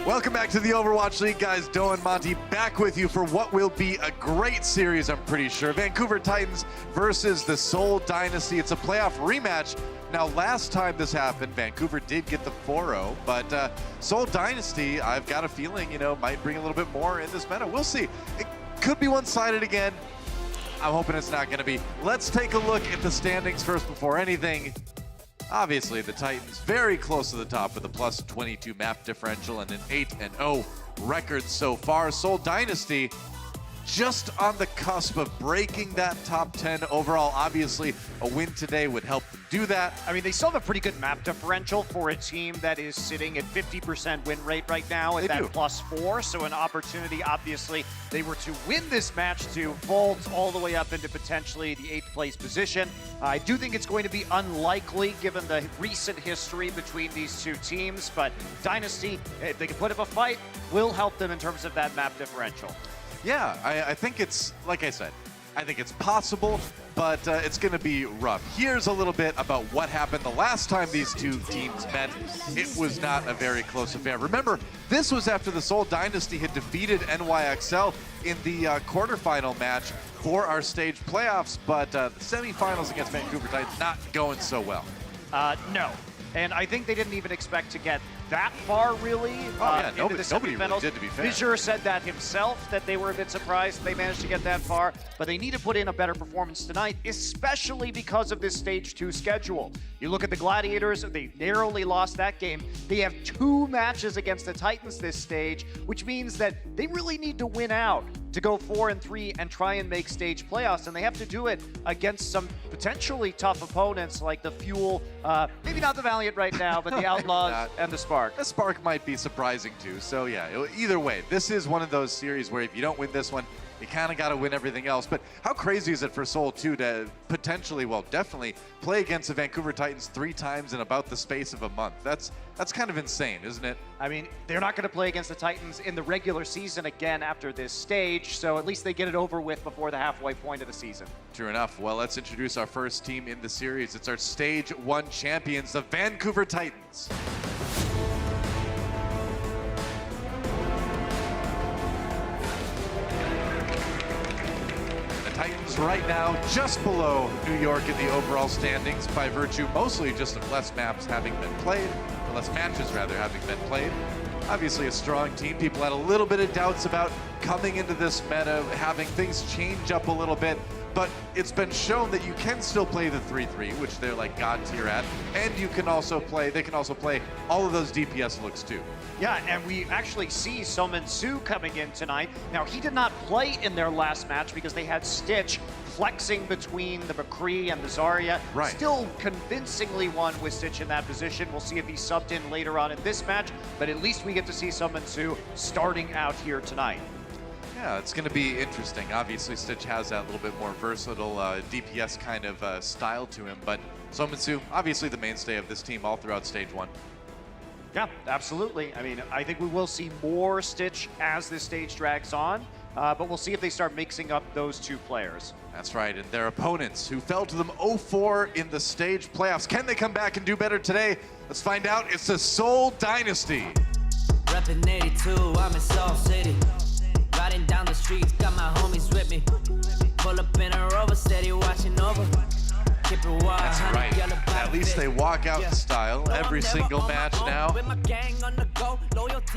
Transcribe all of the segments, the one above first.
Welcome back to the Overwatch League, guys. Doe and Monty back with you for what will be a great series, I'm pretty sure. Vancouver Titans versus the Seoul Dynasty. It's a playoff rematch. Now, last time this happened, Vancouver did get the 4-0, but Seoul Dynasty, I've got a feeling, might bring a little bit more in this meta. We'll see. It could be one-sided again. I'm hoping it's not going to be. Let's take a look at the standings first before anything. Obviously, the Titans very close to the top with a plus 22 map differential and an 8-0 record so far. Seoul Dynasty just on the cusp of breaking that top 10 overall. Obviously, a win today would help them do that. I mean, they still have a pretty good map differential for a team that is sitting at 50% win rate right now at that +4. So an opportunity, obviously, they were to win this match to vault all the way up into potentially the 8th place position. I do think it's going to be unlikely given the recent history between these two teams, but Dynasty, if they can put up a fight, will help them in terms of that map differential. Yeah, I think it's, like I said, I think it's possible, but it's going to be rough. Here's a little bit about what happened the last time these two teams met. It was not a very close affair. Remember, this was after the Seoul Dynasty had defeated NYXL in the quarterfinal match for our stage playoffs, but the semifinals against Vancouver Titans not going so well. No, and I think they didn't even expect to get that far, really. Nobody really did, to be fair. Vizure said that himself, that they were a bit surprised they managed to get that far, but they need to put in a better performance tonight, especially because of this Stage 2 schedule. You look at the Gladiators, they narrowly lost that game. They have 2 matches against the Titans this stage, which means that they really need to win out to go 4-3 and try and make stage playoffs, and they have to do it against some potentially tough opponents like the Fuel, maybe not the Valiant right now, but the Outlaws and the Spark. The Spark might be surprising too, so yeah, either way, this is one of those series where if you don't win this one, you kind of got to win everything else. But how crazy is it for Seoul too to potentially, well, definitely play against the Vancouver Titans 3 times in about the space of a month? That's kind of insane, isn't it? I mean, they're not going to play against the Titans in the regular season again after this stage, so at least they get it over with before the halfway point of the season. True enough. Well, let's introduce our first team in the series. It's our Stage 1 champions, the Vancouver Titans. Titans right now just below New York in the overall standings by virtue mostly just of less maps having been played, or less matches rather having been played. Obviously a strong team. People had a little bit of doubts about coming into this meta, having things change up a little bit, but it's been shown that you can still play the 3-3, which they're like god tier at, and you can also play, they can also play all of those DPS looks too. Yeah, and we actually see Somin Su coming in tonight. Now, he did not play in their last match because they had Stitch flexing between the McCree and the Zarya. Right. Still convincingly won with Stitch in that position. We'll see if he's subbed in later on in this match, but at least we get to see Somin Su starting out here tonight. Yeah, it's going to be interesting. Obviously, Stitch has that little bit more versatile DPS kind of style to him, but Somin Su, obviously the mainstay of this team all throughout Stage 1. Yeah, absolutely. I mean, I think we will see more Stitch as this stage drags on, but we'll see if they start mixing up those two players. That's right, and their opponents who fell to them 0-4 in the stage playoffs. Can they come back and do better today? Let's find out. It's the Seoul Dynasty. Reppin' 82, I'm in Seoul City. Riding down the streets, got my homies with me. Pull up in a Rover, steady watching over. That's right. At least they walk out in style every single match now.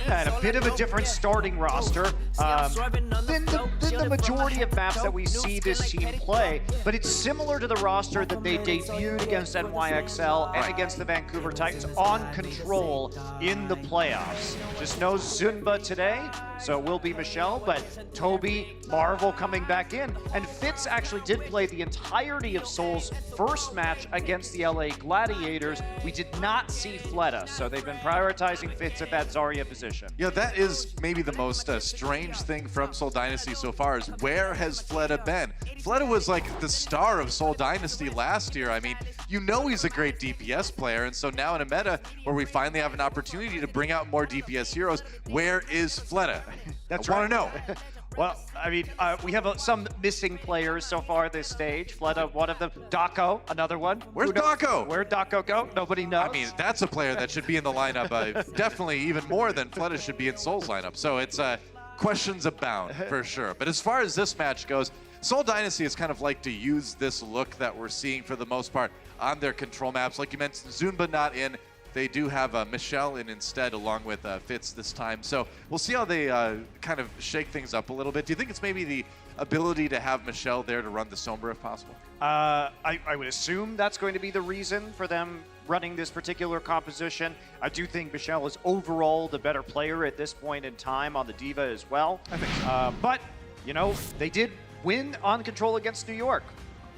Yeah, and a bit of a different starting roster than the majority of maps that we see this team play, but it's similar to the roster that they debuted against NYXL and against the Vancouver Titans on Control in the playoffs. Just no Zunba today, so it will be Michelle, but Toby, Marvel coming back in, and Fitz actually did play the entirety of Seoul's first match against the LA Gladiators. We did not see Fleta, so they've been prioritizing Fitz at that Zarya position. Yeah, that is maybe the most strange thing from Seoul Dynasty so far is where has Fleta been? Fleta was like the star of Seoul Dynasty last year. I mean, you know he's a great DPS player, and so now in a meta where we finally have an opportunity to bring out more DPS heroes, where is Fleta? That's I want to know. Well, I mean, we have some missing players so far this stage. Fleta, one of them. Dako, another one. Where's Dako? Where'd Dako go? Nobody knows. I mean, that's a player that should be in the lineup. Definitely even more than Fleta should be in Seoul's lineup. So it's questions abound for sure. But as far as this match goes, Seoul Dynasty has kind of like to use this look that we're seeing for the most part on their control maps. Like you mentioned, Zunba not in. They do have Michelle in instead, along with Fitz this time. So we'll see how they kind of shake things up a little bit. Do you think it's maybe the ability to have Michelle there to run the Sombra if possible? I would assume that's going to be the reason for them running this particular composition. I do think Michelle is overall the better player at this point in time on the Diva as well. I think so. But, you know, they did win on control against New York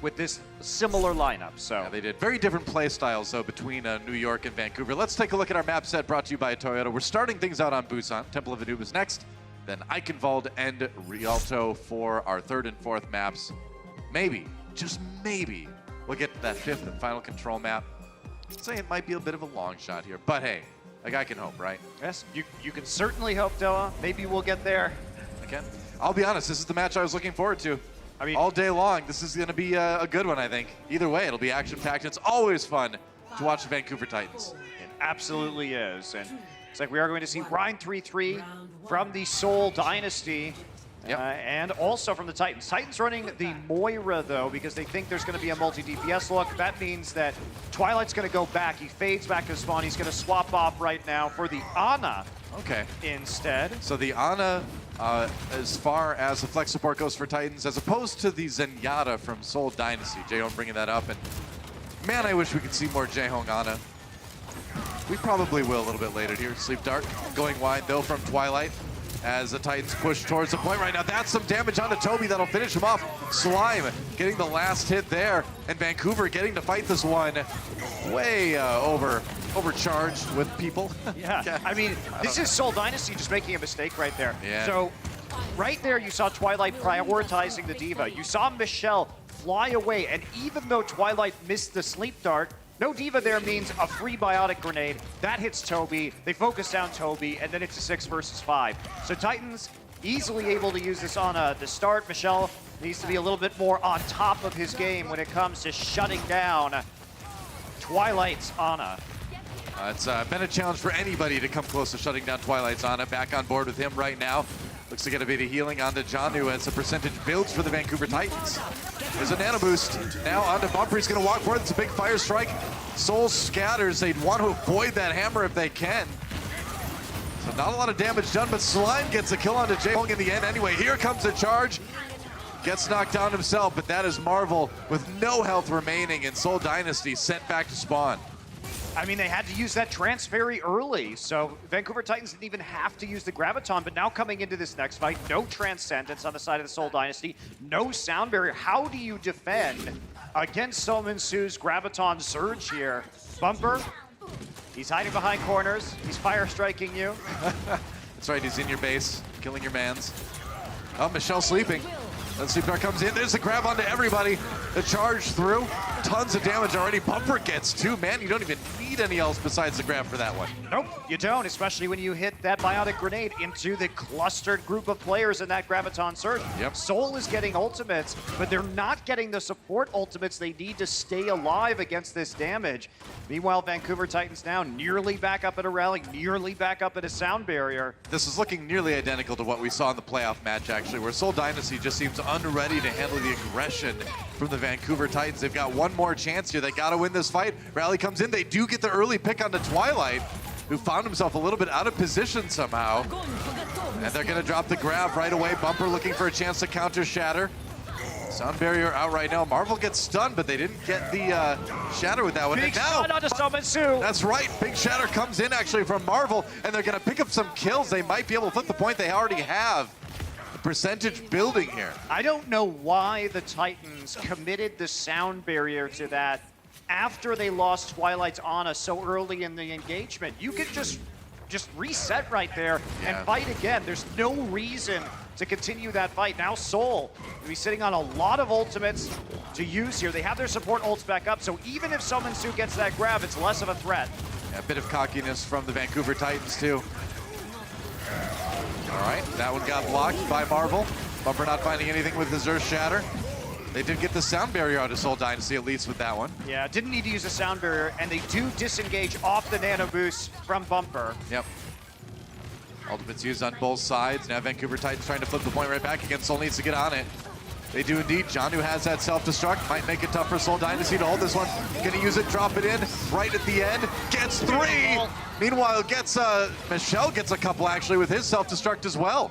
with this similar lineup. So yeah, they did. Very different play styles, though, between New York and Vancouver. Let's take a look at our map set brought to you by Toyota. We're starting things out on Busan. Temple of Anubis next, then Eichenwald and Rialto for our third and fourth maps. Maybe, just maybe, we'll get to that fifth and final control map. I'd say it might be a bit of a long shot here, but hey, a guy can hope, right? yes, you can certainly hope, Doa. Maybe we'll get there. Again, I'll be honest, this is the match I was looking forward to. I mean, all day long, this is going to be a good one, I think. Either way, it'll be action-packed. It's always fun to watch the Vancouver Titans. It absolutely is. And it's like we are going to see Ryan 3-3 from the Seoul Dynasty. Yep. And also from the Titans. Titans running the Moira, though, because they think there's going to be a multi-DPS look. That means that Twilight's going to go back. He fades back to spawn. He's going to swap off right now for the Ana instead. So the Ana, as far as the flex support goes for Titans, as opposed to the Zenyatta from Seoul Dynasty. Jaehong bringing that up. And man, I wish we could see more Jaehong Ana. We probably will a little bit later here. Sleep Dart going wide, though, from Twilight. As the Titans push towards the point right now. That's some damage onto Toby that'll finish him off. Slime getting the last hit there. And Vancouver getting to fight this one way overcharged with people. Yeah, I mean, this is Seoul Dynasty just making a mistake right there. Yeah. So right there, you saw Twilight prioritizing the Diva. You saw Michelle fly away. And even though Twilight missed the sleep dart, no Diva there means a free biotic grenade. That hits Toby. They focus down Toby, and then it's a 6 versus 5. So Titans easily able to use this on the start. Michelle needs to be a little bit more on top of his game when it comes to shutting down Twilight's Ana. It's been a challenge for anybody to come close to shutting down Twilight's Ana. Back on board with him right now. Looks to get a bit of healing onto Janu as the percentage builds for the Vancouver Titans. There's a nano boost. Now onto Bumper. He's going to walk forward. It's a big fire strike. Soul scatters. They'd want to avoid that hammer if they can. So not a lot of damage done, but Slime gets a kill onto Jaehong in the end. Anyway, here comes the charge. Gets knocked down himself, but that is Marvel with no health remaining, and Seoul Dynasty sent back to spawn. I mean, they had to use that trance very early, so Vancouver Titans didn't even have to use the Graviton, but now coming into this next fight, no Transcendence on the side of the Seoul Dynasty, no Sound Barrier. How do you defend against Solmin Su's Graviton Surge here? Bumper, he's hiding behind corners, he's fire striking you. That's right, he's in your base, killing your mans. Oh, Michelle sleeping. Then Sleep Dart comes in. There's the grab onto everybody. The charge through. Tons of damage already. Bumper gets two. Man, you don't even need any else besides the grab for that one. Nope, you don't, especially when you hit that biotic grenade into the clustered group of players in that Graviton Surge. Yep. Soul is getting ultimates, but they're not getting the support ultimates they need to stay alive against this damage. Meanwhile, Vancouver Titans now nearly back up at a rally, nearly back up at a sound barrier. This is looking nearly identical to what we saw in the playoff match, actually, where Seoul Dynasty just seems unready to handle the aggression from the Vancouver Titans. They've got one more chance here. They got to win this fight. Rally comes in. They do get the early pick onto Twilight, who found himself a little bit out of position somehow. And they're going to drop the grab right away. Bumper looking for a chance to counter Shatter. Sound barrier out right now. Marvel gets stunned, but they didn't get the Shatter with that one. Big shot onto Solmin Su. That's right. Big Shatter comes in actually from Marvel, and they're going to pick up some kills. They might be able to flip the point they already have. The percentage building here. I don't know why the Titans committed the sound barrier to that after they lost Twilight's Ana so early in the engagement. You could just reset right there and fight again. There's no reason to continue that fight. Now Seoul will be sitting on a lot of ultimates to use here. They have their support ults back up, so even if Solmin Su gets that grab, it's less of a threat. Yeah, a bit of cockiness from the Vancouver Titans too. All right, that one got blocked by Marvel. Bumper not finding anything with his Earth Shatter. They did get the sound barrier out of Seoul Dynasty, at least with that one. Yeah, didn't need to use a sound barrier, and they do disengage off the nano boost from Bumper. Yep. Ultimate's used on both sides. Now Vancouver Titans trying to flip the point right back again. Soul needs to get on it. They do indeed. Janu has that self-destruct. Might make it tough for Seoul Dynasty to hold this one. Gonna use it, drop it in, right at the end. Gets 3! Meanwhile, Michelle gets a couple actually with his self-destruct as well.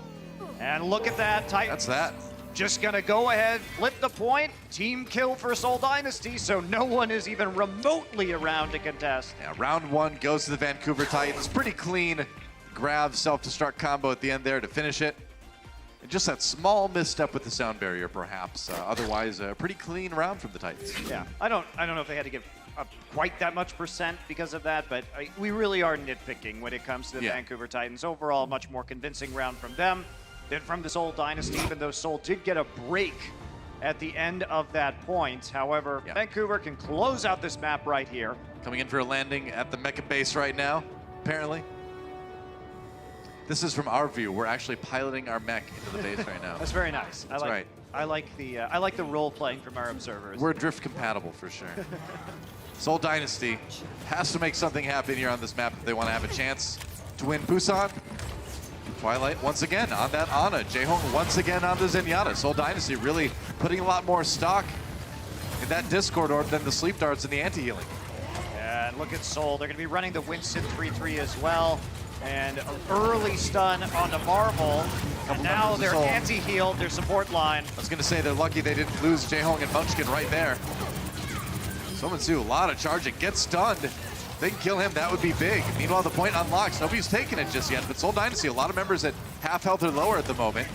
And look at that, Titans. That's that. Just gonna go ahead, flip the point, team kill for Seoul Dynasty, so no one is even remotely around to contest. Yeah, round 1 goes to the Vancouver Titans. Pretty clean grab self-destruct combo at the end there to finish it. And just that small misstep with the sound barrier, perhaps. Otherwise, a pretty clean round from the Titans. Yeah, I don't know if they had to give up quite that much percent because of that, but we really are nitpicking when it comes to the Vancouver Titans. Overall, much more convincing round from them than from the Seoul Dynasty, even though Seoul did get a break at the end of that point. However, Vancouver can close out this map right here. Coming in for a landing at the mecha base right now, apparently. This is from our view. We're actually piloting our mech into the base right now. That's very nice. That's right. I like the role playing from our observers. We're drift compatible for sure. Seoul Dynasty has to make something happen here on this map if they want to have a chance to win. Busan, Twilight once again on that Ana. Jaehong once again on the Zenyatta. Seoul Dynasty really putting a lot more stock in that Discord orb than the sleep darts and the anti-healing. And look at Seoul. They're going to be running the Winston 3-3 as well. And an early stun on the Marvel. And now they're anti-healed, their support line. I was going to say they're lucky they didn't lose Jaehong and Munchkin right there. Somansu, a lot of charging, gets stunned. They can kill him, that would be big. Meanwhile, the point unlocks. Nobody's taken it just yet, but Seoul Dynasty, a lot of members at half health or lower at the moment.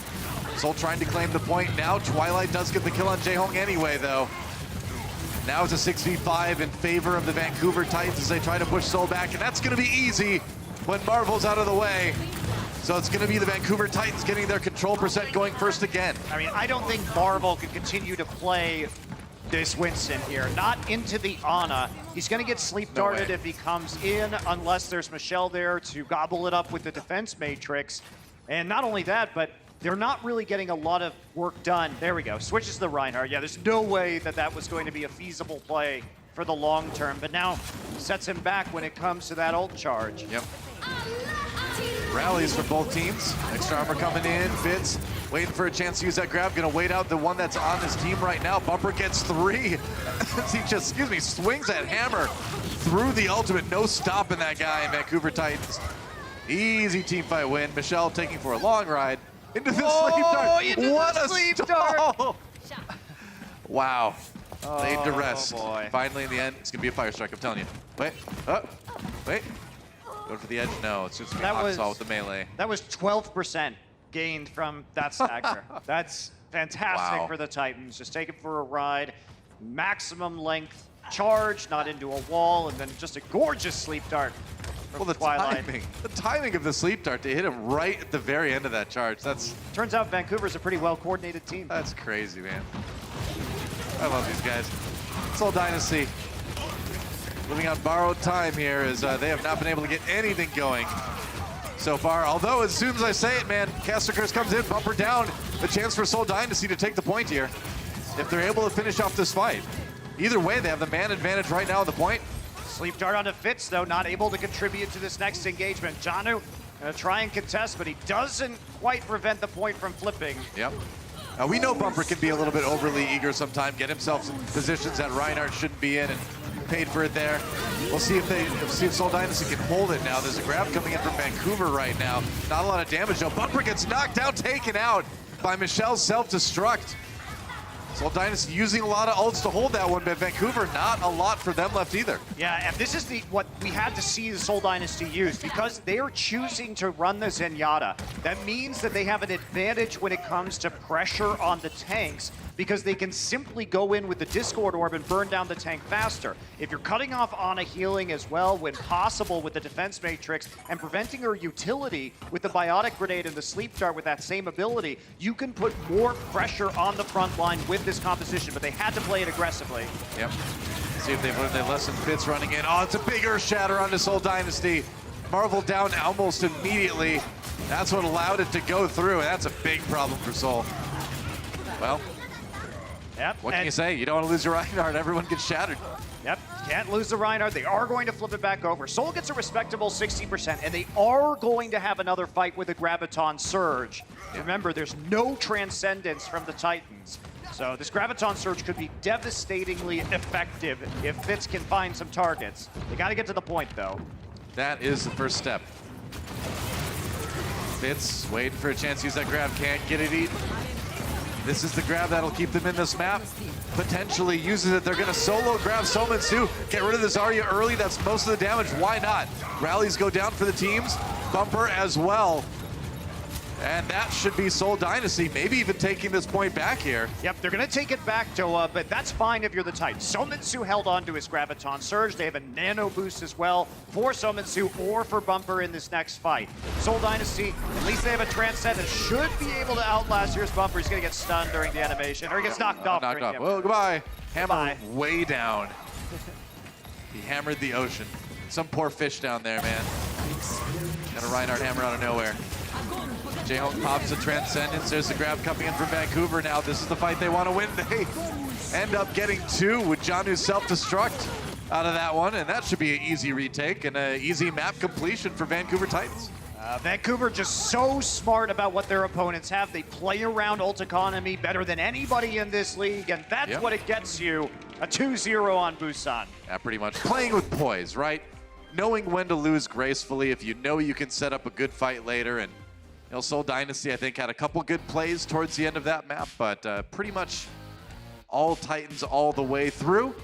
Seoul trying to claim the point now. Twilight does get the kill on Jaehong anyway, though. Now it's a 6v5 in favor of the Vancouver Titans as they try to push Seoul back, and that's going to be easy when Marvel's out of the way. So it's going to be the Vancouver Titans getting their control percent going first again. I mean, I don't think Marvel can continue to play this Winston here. Not into the Ana. He's going to get sleep darted if he comes in, unless there's Michelle there to gobble it up with the defense matrix. And not only that, but they're not really getting a lot of work done. There we go. Switches the Reinhardt. Yeah, there's no way that that was going to be a feasible play for the long term, but now sets him back when it comes to that ult charge. Yep. Rallies for both teams. Extra armor coming in. Fitz waiting for a chance to use that grab. Gonna wait out the one that's on his team right now. Bumper gets 3. He just, swings that hammer through the ultimate. No stopping that guy in Vancouver Titans. Easy team fight win. Michelle taking for a long ride into the sleep dart. What a sleep stall. dart. Wow. Laid to rest. Boy. Finally, in the end, it's gonna be a fire strike. I'm telling you. Wait. Wait. Going for the edge? No, it's just gonna be Oxall with the melee. That was 12% gained from that stagger. That's fantastic for the Titans. Just take it for a ride. Maximum length charge, not into a wall, and then just a gorgeous sleep dart from Twilight. The timing of the sleep dart to hit him right at the very end of that charge. Turns out Vancouver's a pretty well-coordinated team. That's crazy, man. I love these guys. Seoul Dynasty living on borrowed time here as they have not been able to get anything going so far. Although, as soon as I say it, man, Caster Curse comes in, Bumper down. A chance for Seoul Dynasty to take the point here if they're able to finish off this fight. Either way, they have the man advantage right now at the point. Sleep dart onto Fitz, though, not able to contribute to this next engagement. Janu gonna try and contest, but he doesn't quite prevent the point from flipping. Yep. Now, we know Bumper can be a little bit overly eager sometimes, get himself in positions that Reinhardt shouldn't be in, and paid for it there. We'll see if Seoul Dynasty can hold it now. There's a grab coming in from Vancouver right now. Not a lot of damage though. Bumper gets knocked out, taken out by Michelle's self-destruct. Seoul Dynasty using a lot of ults to hold that one, but Vancouver, not a lot for them left either. Yeah, and this is what we had to see the Seoul Dynasty use, because they are choosing to run the Zenyatta. That means that they have an advantage when it comes to pressure on the tanks, because they can simply go in with the Discord Orb and burn down the tank faster. If you're cutting off Ana healing as well when possible with the Defense Matrix and preventing her utility with the Biotic Grenade and the Sleep Dart with that same ability, you can put more pressure on the front line with this composition, but they had to play it aggressively. Yep. See if they've learned their lesson. Fitz running in. Oh, it's a big Earth Shatter on the Seoul Dynasty. Marvel down almost immediately. That's what allowed it to go through, and that's a big problem for Seoul. Well, Yep. what can you say? You don't want to lose your Reinhardt. Everyone gets shattered. Yep, can't lose the Reinhardt. They are going to flip it back over. Seoul gets a respectable 60%, and they are going to have another fight with the Graviton Surge. Yeah. Remember, there's no transcendence from the Titans. So this Graviton Surge could be devastatingly effective if Fitz can find some targets. They got to get to the point, though. That is the first step. Fitz waiting for a chance to use that grab. Can't get it eaten. This is the grab that'll keep them in this map. Potentially uses it. They're going to solo grab Sominsu. Get rid of the Zarya early. That's most of the damage. Why not? Rallies go down for the teams. Bumper as well. And that should be Seoul Dynasty, maybe even taking this point back here. Yep, they're going to take it back, Doa, but that's fine if you're the Titans. Sominsu held on to his Graviton Surge. They have a nano boost as well for Sominsu or for Bumper in this next fight. Seoul Dynasty, at least they have a Transcendent, should be able to outlast. Here's Bumper. He's going to get stunned during the animation, or he gets knocked off. Knocked off. Him. Well, goodbye. Hammer Bye. way down. He hammered the ocean. Some poor fish down there, man. Got a Reinhardt hammer out of nowhere. J-Hope pops a Transcendence. There's the grab coming in from Vancouver now. This is the fight they want to win. They end up getting two with Janu's self-destruct out of that one, and that should be an easy retake and an easy map completion for Vancouver Titans. Vancouver just so smart about what their opponents have. They play around ult economy better than anybody in this league, and that's what it gets you. A 2-0 on Busan. Yeah, pretty much. Playing with poise, right? Knowing when to lose gracefully if you know you can set up a good fight later. And you know, Seoul Dynasty, I think, had a couple good plays towards the end of that map, but pretty much all Titans all the way through.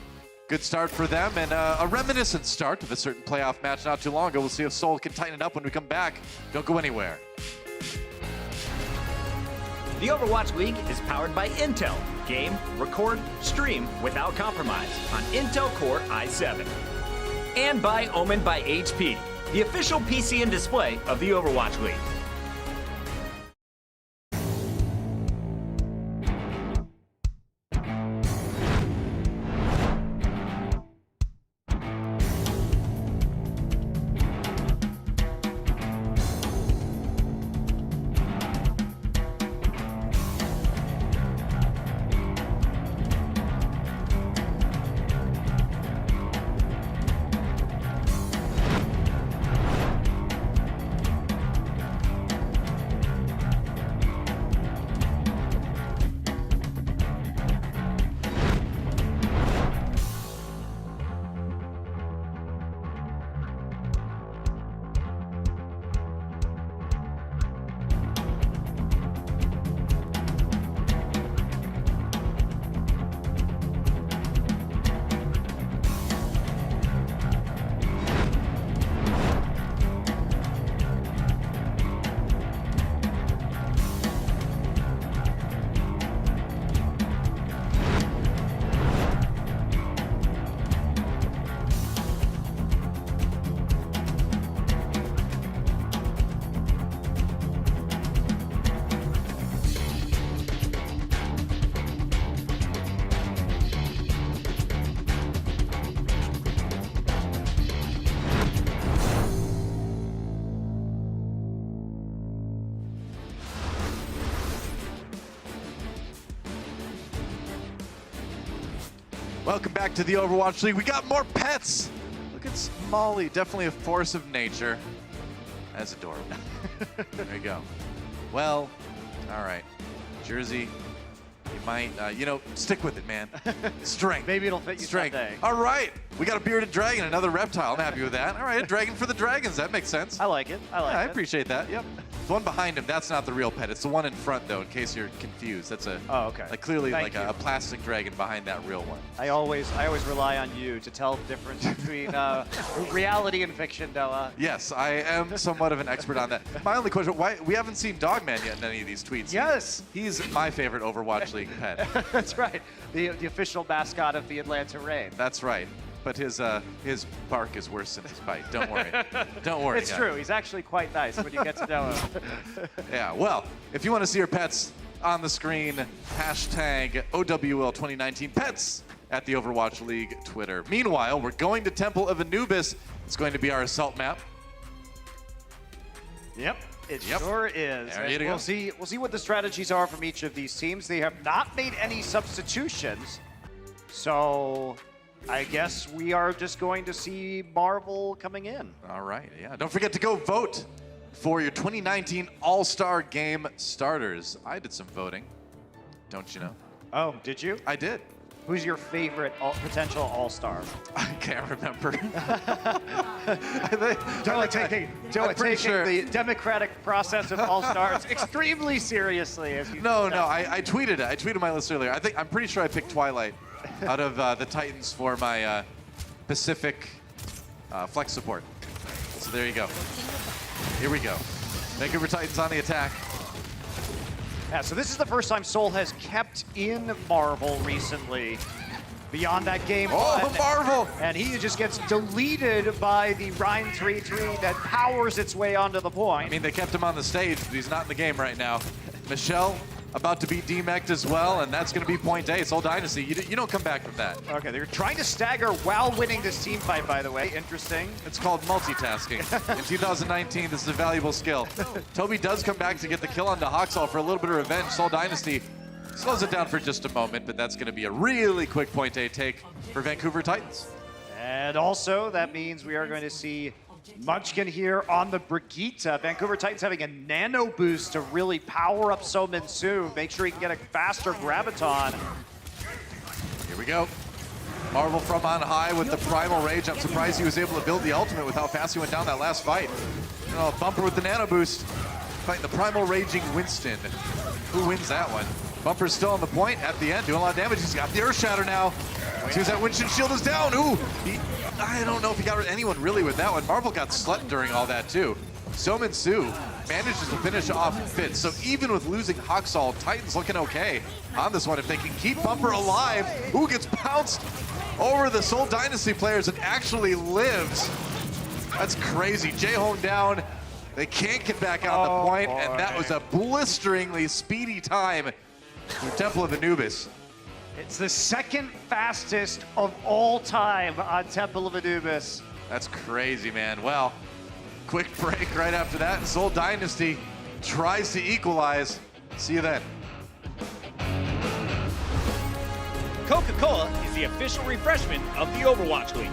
Good start for them, and a reminiscent start of a certain playoff match not too long ago. We'll see if Seoul can tighten it up when we come back. Don't go anywhere. The Overwatch League is powered by Intel. Game, record, stream without compromise on Intel Core i7. And by Omen by HP, the official PC and display of the Overwatch League. Welcome back to the Overwatch League. We got more pets. Look at Molly, definitely a force of nature. That's adorable. There you go. Well, all right. Jersey, you might, stick with it, man. Strength. Maybe it'll fit you Strength. someday. All right. We got a bearded dragon, another reptile. I'm happy with that. All right, a dragon for the dragons. That makes sense. I like it. I like I it. appreciate that. Yep. The one behind him, that's not the real pet. It's the one in front, though, in case you're confused. That's a clearly Thank like you. a plastic dragon behind that real one. I always rely on you to tell the difference between reality and fiction, Noah. Yes, I am somewhat of an expert on that. My only question, why we haven't seen Dogman yet in any of these tweets. Yes. He's my favorite Overwatch League pet. That's right. The official mascot of the Atlanta Reign. That's right. But his bark is worse than his bite. Don't worry. Don't worry. It's true. He's actually quite nice when you get to know him. Yeah, well, if you want to see your pets on the screen, hashtag OWL 2019 pets at the Overwatch League Twitter. Meanwhile, we're going to Temple of Anubis. It's going to be our assault map. Yep. It Yep. sure is. There And you go. we'll see what the strategies are from each of these teams. They have not made any substitutions. So I guess we are just going to see Marvel coming in. All right, yeah. Don't forget to go vote for your 2019 All-Star Game starters. I did some voting, don't you know? Oh, did you? I did. Who's your favorite potential all-star? I can't remember. Don't pretty take sure. the democratic process of all-stars extremely seriously. As you No, I tweeted it. I tweeted my list earlier. I'm pretty sure I picked Twilight out of the Titans for my Pacific flex support. So there you go. Here we go. Vancouver Titans on the attack. Yeah, so this is the first time Seoul has kept in Marvel recently. Beyond that game Oh, one, Marvel! and he just gets deleted by the Rhine 3-3 that powers its way onto the point. I mean, they kept him on the stage, but he's not in the game right now. Michelle about to be demec'd as well, and that's going to be point A. Seoul Dynasty, you don't come back from that. Okay, they're trying to stagger while winning this team fight, by the way. Interesting. It's called multitasking. In 2019, this is a valuable skill. Toby does come back to get the kill onto Hoxall for a little bit of revenge. Seoul Dynasty slows it down for just a moment, but that's going to be a really quick point A take for Vancouver Titans. And also, that means we are going to see Munchkin here on the Brigitte. Vancouver Titans having a nano boost to really power up So Min Soo, make sure he can get a faster graviton. Here we go. Marvel from on high with the Primal Rage. I'm surprised he was able to build the ultimate with how fast he went down that last fight. Oh, Bumper with the nano boost. Fighting the Primal Raging Winston. Who wins that one? Bumper's still on the point at the end, doing a lot of damage. He's got the Earth Shatter now. Seems that Winston shield is down. Ooh, I don't know if he got anyone really with that one. Marvel got slept during all that too. So Min Soo manages to finish off Fitz. So even with losing Hoxall, Titans looking okay on this one. If they can keep Bumper alive, who gets pounced over the Seoul Dynasty players and actually lives. That's crazy. J-Hone down. They can't get back on the point, and that was a blisteringly speedy time for Temple of Anubis. It's the second fastest of all time on Temple of Anubis. That's crazy, man. Well, quick break right after that, and Seoul Dynasty tries to equalize. See you then. Coca-Cola is the official refreshment of the Overwatch League.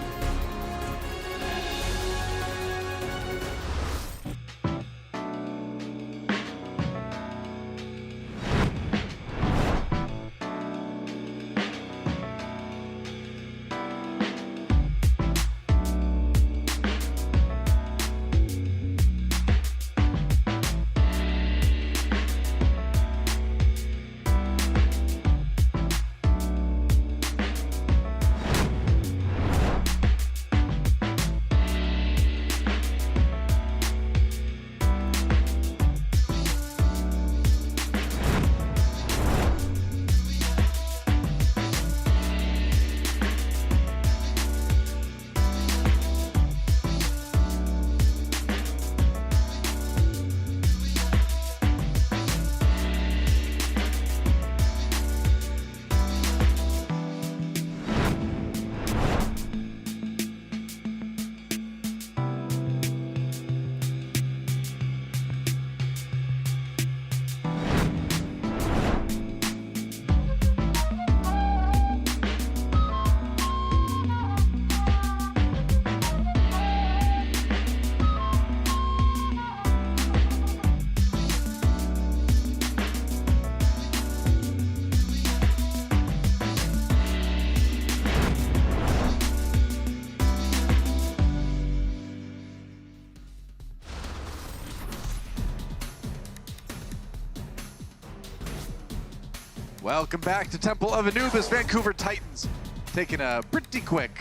Welcome back to Temple of Anubis. Vancouver Titans taking a pretty quick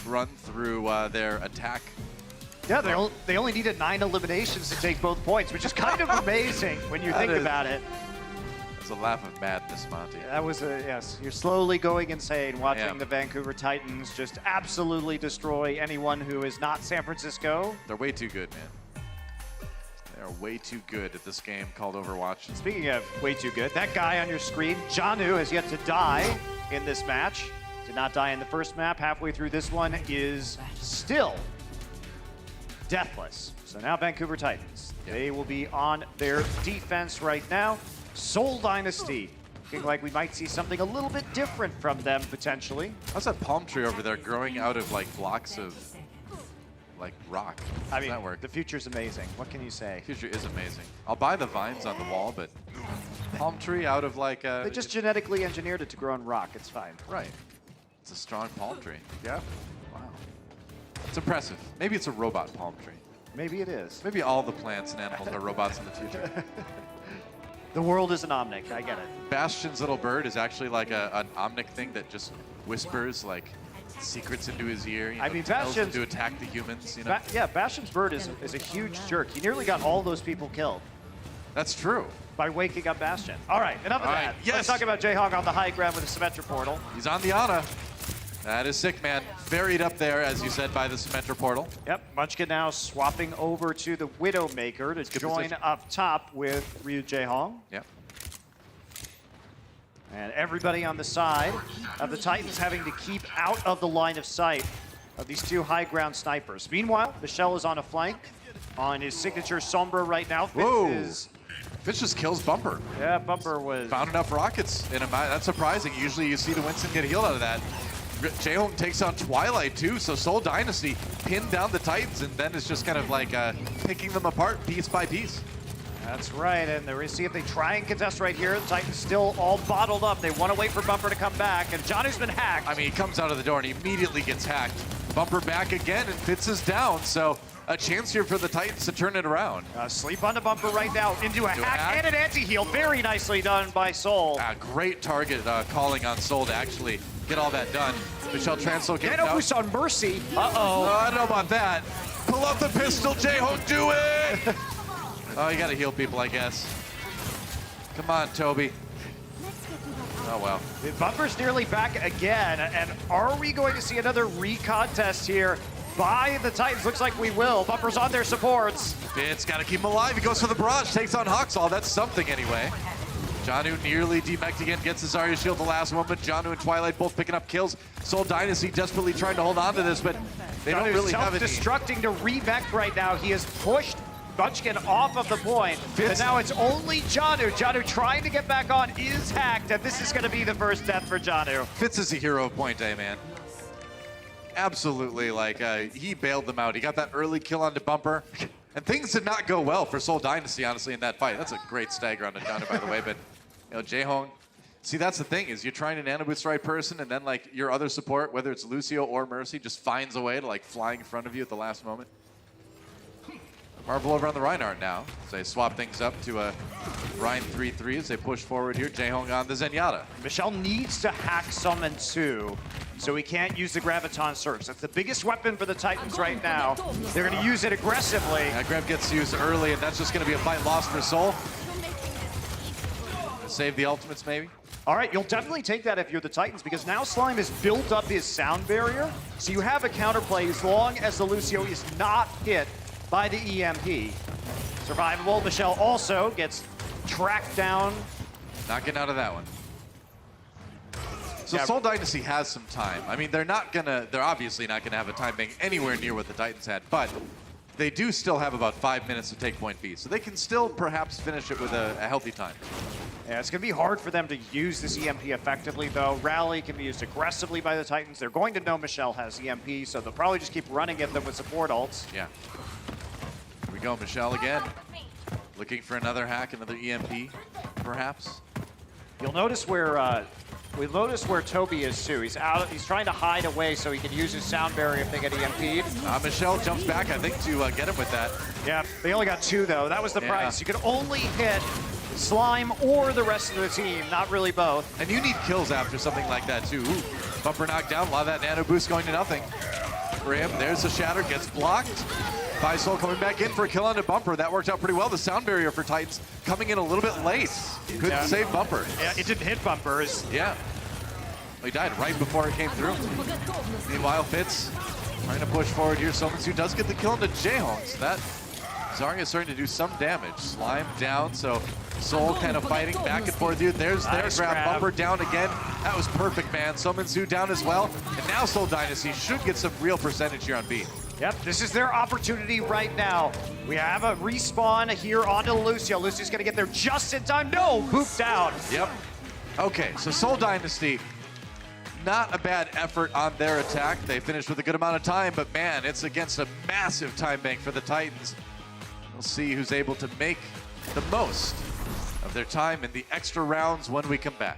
run through their attack. Yeah, they only needed 9 eliminations to take both points, which is kind of amazing when you think about it. It's a laugh of madness, Monty. That was yes. You're slowly going insane watching Yeah. the Vancouver Titans just absolutely destroy anyone who is not San Francisco. They're way too good, man. They are way too good at this game called Overwatch. Speaking of way too good, that guy on your screen, Janu, has yet to die in this match. Did not die in the first map. Halfway through this one is still deathless. So now Vancouver Titans. They will be on their defense right now. Seoul Dynasty. Looking like we might see something a little bit different from them, potentially. How's that palm tree over there growing out of like blocks of like rock? How does that work? The future's amazing. What can you say? The future is amazing. I'll buy the vines on the wall, but palm tree out of like a... They just genetically engineered it to grow on rock. It's fine. Right. It's a strong palm tree. Yeah. Wow. It's impressive. Maybe it's a robot palm tree. Maybe it is. Maybe all the plants and animals are robots in the future. The world is an omnic. I get it. Bastion's little bird is actually like an omnic thing that just whispers like secrets into his ear. I mean, tells him Bastion's... to attack the humans, you know? Yeah, Bastion's bird is a huge jerk. He nearly got all those people killed That's true. by waking up Bastion. All right, enough of All that. right, yes. Let's talk about Jaehong on the high ground with the Symmetra portal. He's on the Ana. That is sick, man. Buried up there, as you said, by the Symmetra portal. Yep, Munchkin now swapping over to the Widowmaker to join position. up top with Ryu Jaehong. Yep. And everybody on the side of the Titans having to keep out of the line of sight of these two high ground snipers. Meanwhile, Michelle is on a flank on his signature Sombra right now. Fitz Fitz just kills Bumper. Yeah, Bumper was... Found enough rockets in him. That's surprising. Usually you see the Winston get healed out of that. Jaehong takes on Twilight too, so Seoul Dynasty pinned down the Titans, and then it's just kind of like picking them apart piece by piece. That's right, and we see if they try and contest right here. The Titans still all bottled up. They want to wait for Bumper to come back, and Johnny's been hacked. I mean, he comes out of the door and he immediately gets hacked. Bumper back again, and Fitz is down, so a chance here for the Titans to turn it around. Sleep on the Bumper right now, into a hack and an anti-heal. Very nicely done by Seoul. Great target calling on Seoul to actually get all that done. Michelle Translow gets out. Boost on Mercy. I don't know about that. Pull up the pistol, Jaehong, do it! Oh, you gotta heal people, I guess. Come on, Toby. Oh, well. The Bumper's nearly back again, and are we going to see another recontest here by the Titans? Looks like we will. Bumper's on their supports. Fitz gotta keep him alive. He goes for the barrage, takes on Huxall. That's something anyway. Janu nearly demeched again, gets his Zarya shield the last one, but Janu and Twilight both picking up kills. Seoul Dynasty desperately trying to hold on to this, but they don't really have any. Self-destructing to remech right now. He has pushed Munchkin off of the point, and now it's only Janu. Janu trying to get back on, is hacked, and this is going to be the first death for Janu. Fitz is a hero of Point A, man. Absolutely, like, he bailed them out. He got that early kill onto Bumper, and things did not go well for Seoul Dynasty, honestly, in that fight. That's a great stagger on Janu, by the way, but, you know, Jaehong, see, that's the thing, is you're trying to nano boost the right person, and then, like, your other support, whether it's Lucio or Mercy, just finds a way to, like, fly in front of you at the last moment. Marvel over on the Reinhardt now. So they swap things up to a Rein 3-3 as they push forward here. Jaehong on the Zenyatta. Michelle needs to hack Summon 2, so he can't use the Graviton Surge. That's the biggest weapon for the Titans right now. They're going to use it aggressively. That grab gets used early, and that's just going to be a fight lost for Seoul. Save the ultimates, maybe. All right, you'll definitely take that if you're the Titans, because now Slime has built up his sound barrier, so you have a counterplay as long as the Lucio is not hit by the EMP. Survivable. Michelle also gets tracked down. Not getting out of that one. So Yeah. Seoul Dynasty has some time. I mean, they're obviously not gonna have a time being anywhere near what the Titans had, but they do still have about 5 minutes to take point B. So they can still perhaps finish it with a healthy time. Yeah, it's going to be hard for them to use this EMP effectively, though. Rally can be used aggressively by the Titans. They're going to know Michelle has EMP, so they'll probably just keep running at them with support ults. Yeah. Here we go, Michelle again. Looking for another hack, another EMP, perhaps. You'll notice where Toby is too. He's out. He's trying to hide away so he can use his sound barrier if they get EMP'd. Michelle jumps back, I think, to get him with that. Yeah, they only got 2 though. That was the price. You could only hit Slime or the rest of the team, not really both. And you need kills after something like that too. Ooh, Bumper knocked down, a lot of that nano boost going to nothing. For him, there's the shatter, gets blocked. By Seoul coming back in for a kill on the Bumper. That worked out pretty well. The sound barrier for Titans coming in a little bit late. Couldn't save Bumper. Yeah, it didn't hit Bumpers. Yeah. He died right before it came through. Meanwhile, Fitz trying to push forward here. Somansu does get the kill into Jaehong. So that Zarya is starting to do some damage. Slime down, so Seoul kind of fighting back and forth here. There's their grab. Bumper down again. That was perfect, man. Somansu down as well. And now Seoul Dynasty should get some real percentage here on B. Yep, this is their opportunity right now. We have a respawn here onto Lucio. Lucio's gonna get there just in time. No, booped out. Yep. Okay, so Seoul Dynasty, not a bad effort on their attack. They finished with a good amount of time, but man, it's against a massive time bank for the Titans. We'll see who's able to make the most of their time in the extra rounds when we come back.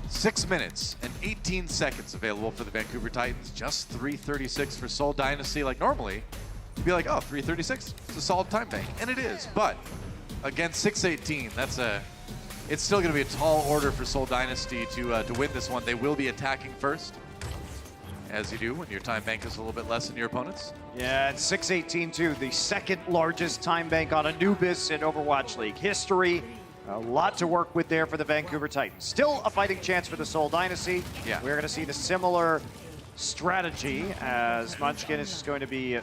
Six minutes and 18 seconds available for the Vancouver Titans. Just 3:36 for Seoul Dynasty. Like normally, you'd be like, oh, 3:36, it's a solid time bank, and it is. But again, 6:18, it's still going to be a tall order for Seoul Dynasty to win this one. They will be attacking first, as you do when your time bank is a little bit less than your opponent's. Yeah, it's 6:18 too, the second largest time bank on Anubis in Overwatch League history. A lot to work with there for the Vancouver Titans. Still a fighting chance for the Seoul Dynasty. Yeah. We're going to see the similar strategy as Munchkin is just going to be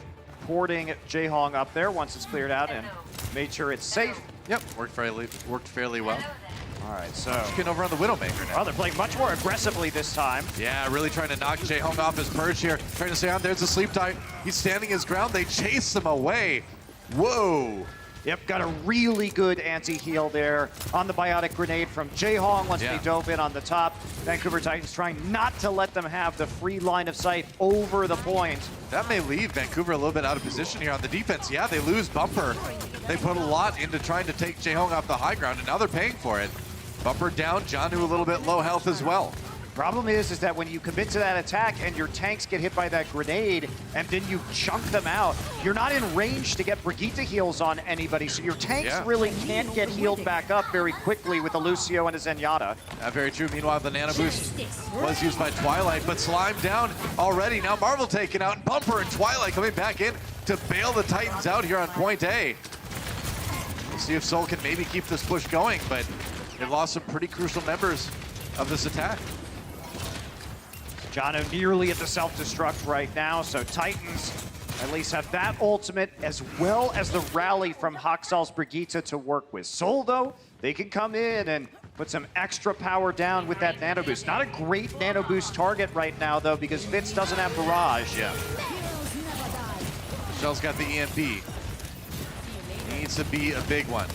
porting Jaehong up there once it's cleared out and made sure it's safe. Yep, worked fairly well. All right, so Munchkin over on the Widowmaker now. well, they're playing much more aggressively this time. Yeah, really trying to knock Jaehong off his perch here. Trying to stay on. There's the sleep dive. He's standing his ground. They chase him away. Whoa. Yep, got a really good anti-heal there on the biotic grenade from Jaehong once they dove in on the top. Vancouver Titans trying not to let them have the free line of sight over the point. That may leave Vancouver a little bit out of position here on the defense. Yeah, they lose Bumper. They put a lot into trying to take Jaehong off the high ground, and now they're paying for it. Bumper down, Janu a little bit low health as well. Problem is that when you commit to that attack and your tanks get hit by that grenade and then you chunk them out, you're not in range to get Brigitte heals on anybody, so your tanks really can't get healed back up very quickly with a Lucio and a Zenyatta. Very true. Meanwhile, the Nano Boost was used by Twilight, but Slime down already. Now Marvel taken out, and Bumper and Twilight coming back in to bail the Titans out here on point A. We'll see if Seoul can maybe keep this push going, but they've lost some pretty crucial members of this attack. Janu nearly at the self-destruct right now, so Titans at least have that ultimate as well as the rally from Haxal's Brigitte to work with. Seoul, though, they can come in and put some extra power down with that Nano Boost. Not a great Nano Boost target right now, though, because Fitz doesn't have Barrage. Yeah. Michelle's got the EMP. Needs to be a big one.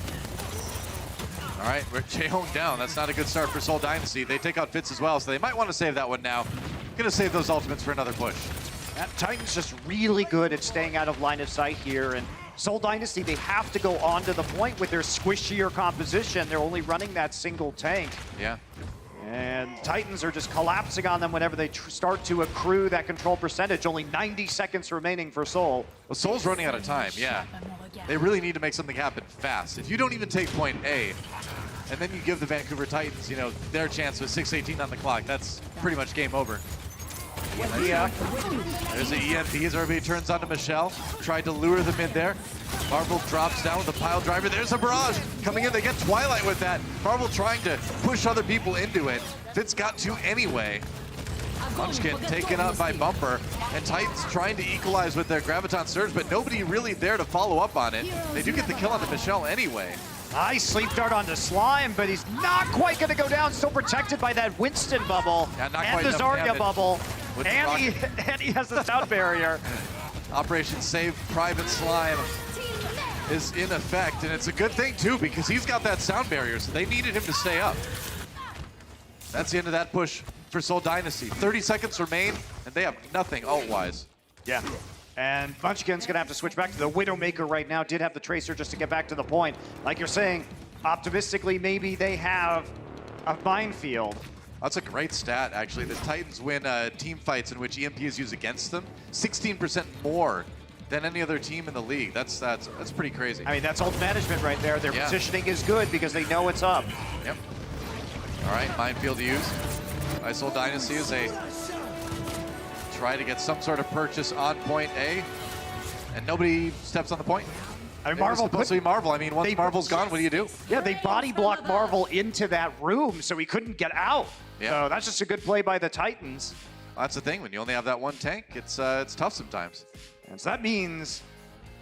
All right, we're Jaehong down. That's not a good start for Seoul Dynasty. They take out Fitz as well, so they might want to save that one now. Gonna save those ultimates for another push. That Titan's just really good at staying out of line of sight here, and Seoul Dynasty, they have to go on to the point with their squishier composition. They're only running that single tank. Yeah. And Titans are just collapsing on them whenever they start to accrue that control percentage. Only 90 seconds remaining for Seoul. Well, Seoul's running out of time, yeah. They really need to make something happen fast. If you don't even take point A, and then you give the Vancouver Titans, you know, their chance with 6:18 on the clock, that's pretty much game over. Yeah. There's the EMP as everybody turns onto Michelle. Tried to lure them in there. Marvel drops down with a pile driver. There's a barrage coming in. They get Twilight with that. Marvel trying to push other people into it. Fitz got to anyway. Munchkin taken out by Bumper, and Titans trying to equalize with their Graviton Surge, but nobody really there to follow up on it. They do get the kill onto Michelle anyway. Nice sleep dart onto Slime, but he's not quite going to go down. Still protected by that Winston bubble Yeah, not and quite the enough Zarya damage bubble. with the And he has the sound barrier. Operation Save Private Slime is in effect, and it's a good thing too because he's got that sound barrier, so they needed him to stay up. That's the end of that push for Seoul Dynasty. 30 seconds remain, and they have nothing ult-wise. Yeah. And Munchkin's gonna have to switch back to the Widowmaker right now. Did have the Tracer just to get back to the point. Like you're saying, optimistically, maybe they have a minefield. That's a great stat, actually. The Titans win team fights in which EMP is used against them 16% more than any other team in the league. That's pretty crazy. I mean, that's old management right there. Their Yeah. positioning is good because they know it's up. Yep. All right, minefield used by Seoul Dynasty as they try to get some sort of purchase on point A, and nobody steps on the point. I mean, It was Marvel supposed to be Marvel. I mean, once Marvel's gone, what do you do? Yeah, they body blocked Marvel into that room so he couldn't get out. Yeah. So that's just a good play by the Titans. That's the thing. When you only have that one tank, it's tough sometimes. And so that means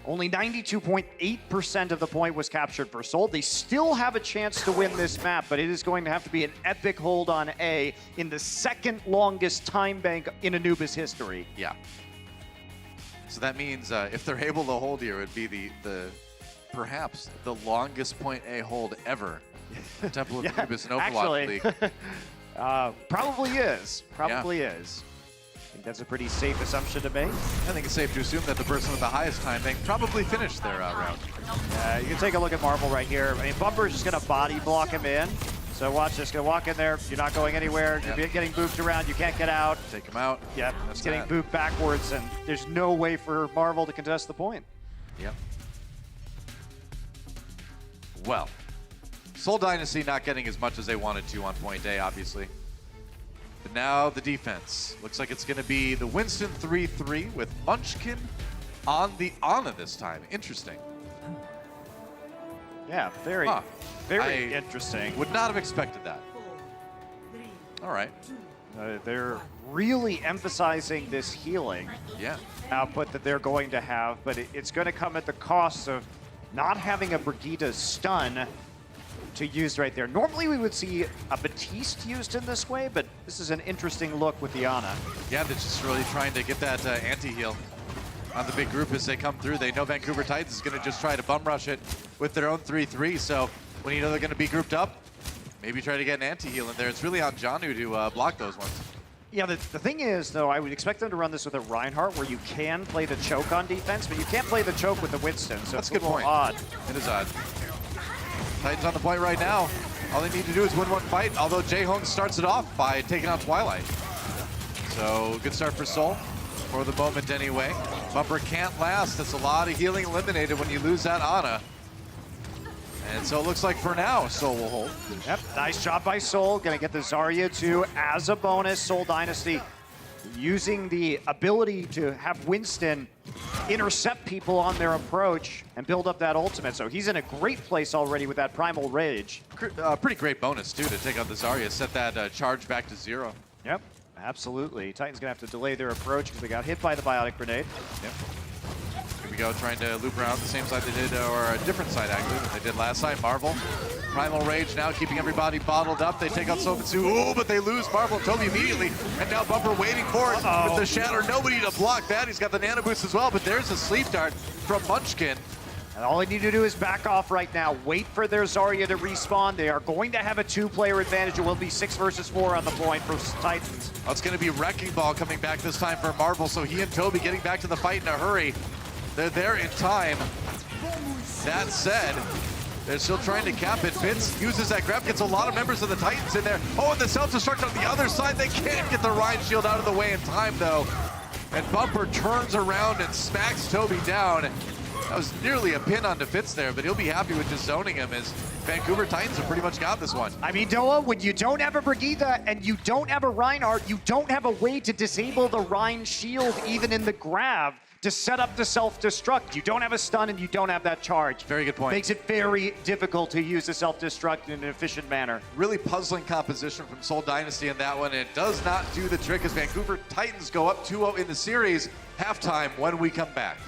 only 92.8% of the point was captured for Seoul. They still have a chance to win this map, but it is going to have to be an epic hold on A in the second longest time bank in Anubis history. Yeah. So that means if they're able to hold here, it would be the perhaps the longest point A hold ever. The Temple of Anubis and Overwatch actually, League. Probably is. Probably is. I think that's a pretty safe assumption to make. I think it's safe to assume that the person with the highest time bank probably finished their round. You can take a look at Marvel right here. I mean, Bumper's just going to body block him in. So watch this. Going to walk in there. You're not going anywhere. You're getting booped around. You can't get out. Take him out. Yep. That's It's getting that. booped backwards, and there's no way for Marvel to contest the point. Yep. Well, Seoul Dynasty not getting as much as they wanted to on point A, obviously. But now the defense. Looks like it's going to be the Winston 3-3 with Munchkin on the Ana this time. Interesting. Yeah, very interesting. Would not have expected that. All right. They're really emphasizing this healing Yeah. output that they're going to have, but it's going to come at the cost of not having a Brigitte stun to use right there. Normally we would see a Batiste used in this way, but this is an interesting look with the Ana. Yeah, they're just really trying to get that anti-heal on the big group as they come through. They know Vancouver Titans is going to just try to bum rush it with their own 3-3, so when you know they're going to be grouped up, maybe try to get an anti-heal in there. It's really on Janu to block those ones. Yeah, the thing is, though, I would expect them to run this with a Reinhardt where you can play the choke on defense, but you can't play the choke with the Winston, so That's it's a good little point. odd. It is odd. Titans on the point right now. All they need to do is win one fight, although Jae-Hong starts it off by taking out Twilight. So, good start for Seoul, for the moment anyway. Bumper can't last. That's a lot of healing eliminated when you lose that Ana. And so it looks like for now, Seoul will hold. Yep, nice job by Seoul. Gonna get the Zarya too as a bonus. Seoul Dynasty using the ability to have Winston intercept people on their approach and build up that ultimate. So he's in a great place already with that Primal Rage. Pretty great bonus, too, to take out the Zarya, set that charge back to 0. Yep, absolutely. Titans gonna have to delay their approach because they got hit by the Biotic Grenade. Yep. Here we go, trying to loop around the same side they did, or a different side actually, than they did last time. Marvel, Primal Rage now keeping everybody bottled up. They take out Somitsu, ooh, but they lose Marvel and Toby immediately. And now Bumper waiting for it with the Shatter. Nobody to block that. He's got the Nano Boost as well, but there's a Sleep Dart from Munchkin. And all they need to do is back off right now. Wait for their Zarya to respawn. They are going to have a 2-player advantage. It will be 6 versus 4 on the point for Titans. Oh, it's going to be Wrecking Ball coming back this time for Marvel, so he and Toby getting back to the fight in a hurry. They're there in time. That said, they're still trying to cap it. Vince uses that grab, gets a lot of members of the Titans in there. Oh, and the self-destruct on the other side. They can't get the Rhine Shield out of the way in time, though. And Bumper turns around and smacks Toby down. That was nearly a pin onto Fitz there, but he'll be happy with just zoning him as Vancouver Titans have pretty much got this one. I mean, Doa, when you don't have a Brigitte and you don't have a Reinhardt, you don't have a way to disable the Rhine Shield even in the grab to set up the self-destruct. You don't have a stun and you don't have that charge. Very good point. Makes it very difficult to use the self-destruct in an efficient manner. Really puzzling composition from Seoul Dynasty in that one. And it does not do the trick as Vancouver Titans go up 2-0 in the series. Halftime when we come back.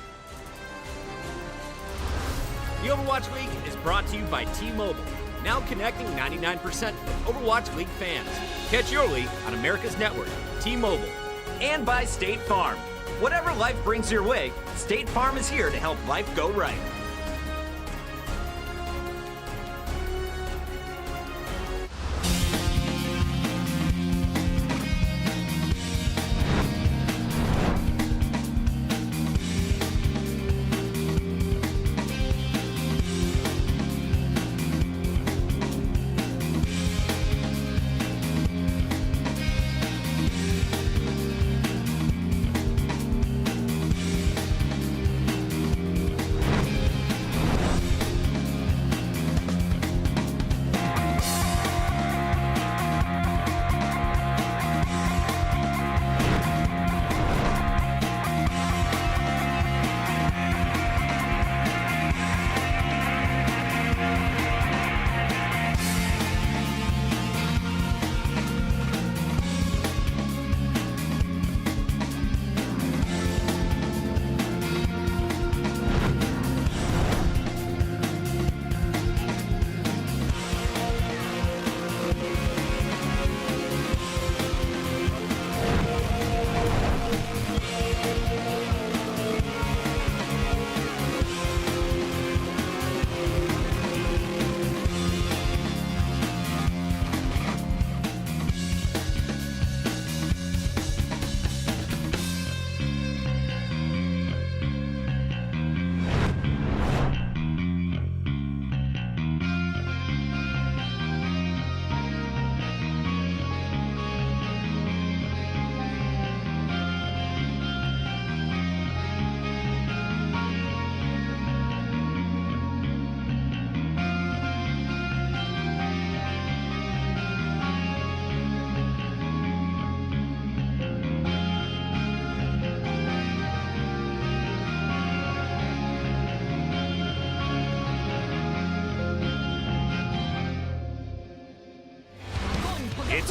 The Overwatch League is brought to you by T-Mobile, now connecting 99% of Overwatch League fans. Catch your league on America's network, T-Mobile. And by State Farm. Whatever life brings your way, State Farm is here to help life go right.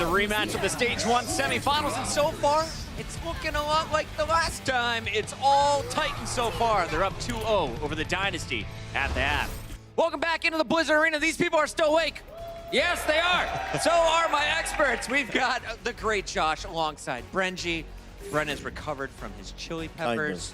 a rematch of the Stage 1 semifinals, and so far, it's looking a lot like the last time. It's all Titans so far. They're up 2-0 over the Dynasty at the half. Welcome back into the Blizzard Arena. These people are still awake. Yes, they are. So are my experts. We've got the great Josh alongside Brenji. Bren has recovered from his chili peppers.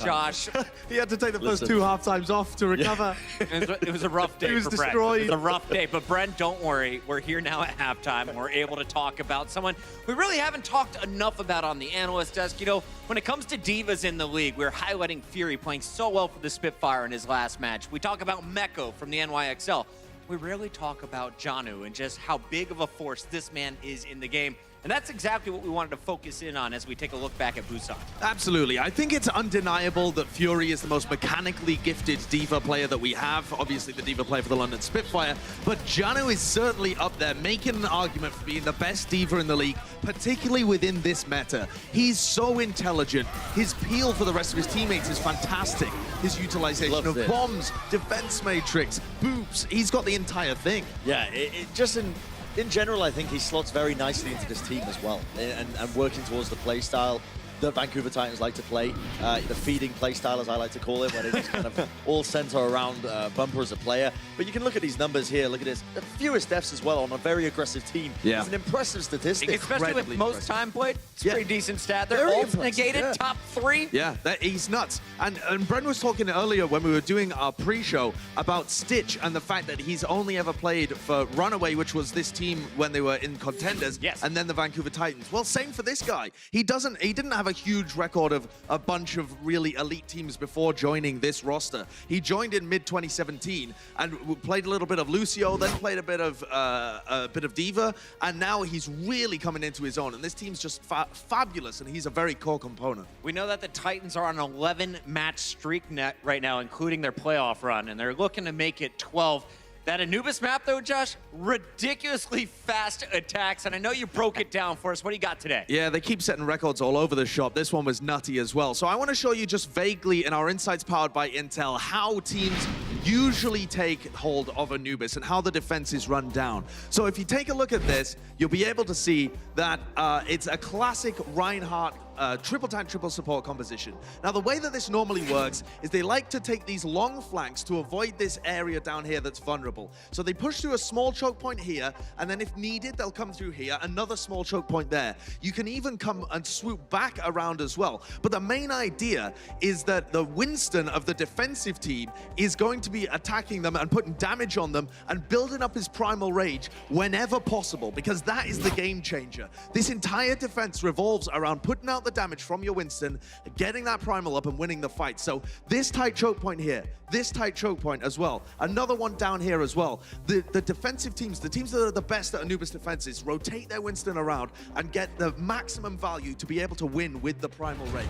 Josh. He had to take the first 2 half times off to recover. It was a rough day He was for Bren. destroyed. It was a rough day, but Bren, don't worry. We're here now at halftime, and we're able to talk about someone we really haven't talked enough about on the analyst desk. You know, when it comes to divas in the league, we're highlighting Fury playing so well for the Spitfire in his last match. We talk about Meko from the NYXL. We rarely talk about Janu and just how big of a force this man is in the game. And that's exactly what we wanted to focus in on as we take a look back at Busan. Absolutely. I think it's undeniable that Fury is the most mechanically gifted diva player that we have. Obviously, the diva player for the London Spitfire. But Janu is certainly up there, making an argument for being the best diva in the league, particularly within this meta. He's so intelligent. His peel for the rest of his teammates is fantastic. His utilization of bombs, defense matrix, boops. He's got the entire thing. Yeah, just in general, I think he slots very nicely into this team as well, and working towards the play style that Vancouver Titans like to play, the feeding play style, as I like to call it, where it is kind of all center around Bumper as a player. But you can look at these numbers here, look at this, the fewest deaths as well on a very aggressive team. Yeah. It's an impressive statistic. Especially with most time played, it's a pretty decent stat. They're Very all impressive, negated, yeah. top 3. Yeah, he's nuts. And Bren was talking earlier when we were doing our pre-show about Stitch and the fact that he's only ever played for Runaway, which was this team when they were in Contenders, Yes. and then the Vancouver Titans. Well, same for this guy. He didn't have a huge record of a bunch of really elite teams before joining this roster. He joined in mid-2017 and played a little bit of Lucio, then played a bit of Diva, and now he's really coming into his own. And this team's just fabulous, and he's a very core component. We know that the Titans are on an 11-match streak right now, including their playoff run, and they're looking to make it 12. That Anubis map, though, Josh, ridiculously fast attacks, and I know you broke it down for us. What do you got today? Yeah, they keep setting records all over the shop. This one was nutty as well. So I want to show you just vaguely in our Insights powered by Intel how teams usually take hold of Anubis and how the defense is run down. So if you take a look at this, you'll be able to see that it's a classic Reinhardt triple tank, triple support composition. Now, the way that this normally works is they like to take these long flanks to avoid this area down here that's vulnerable. So they push through a small choke point here, and then if needed, they'll come through here, another small choke point there. You can even come and swoop back around as well. But the main idea is that the Winston of the defensive team is going to be attacking them and putting damage on them and building up his primal rage whenever possible, because that is the game changer. This entire defense revolves around putting out the damage from your Winston, getting that primal up and winning the fight. So this tight choke point here, this tight choke point as well, another one down here as well. The defensive teams, the teams that are the best at Anubis defenses, rotate their Winston around and get the maximum value to be able to win with the primal rage.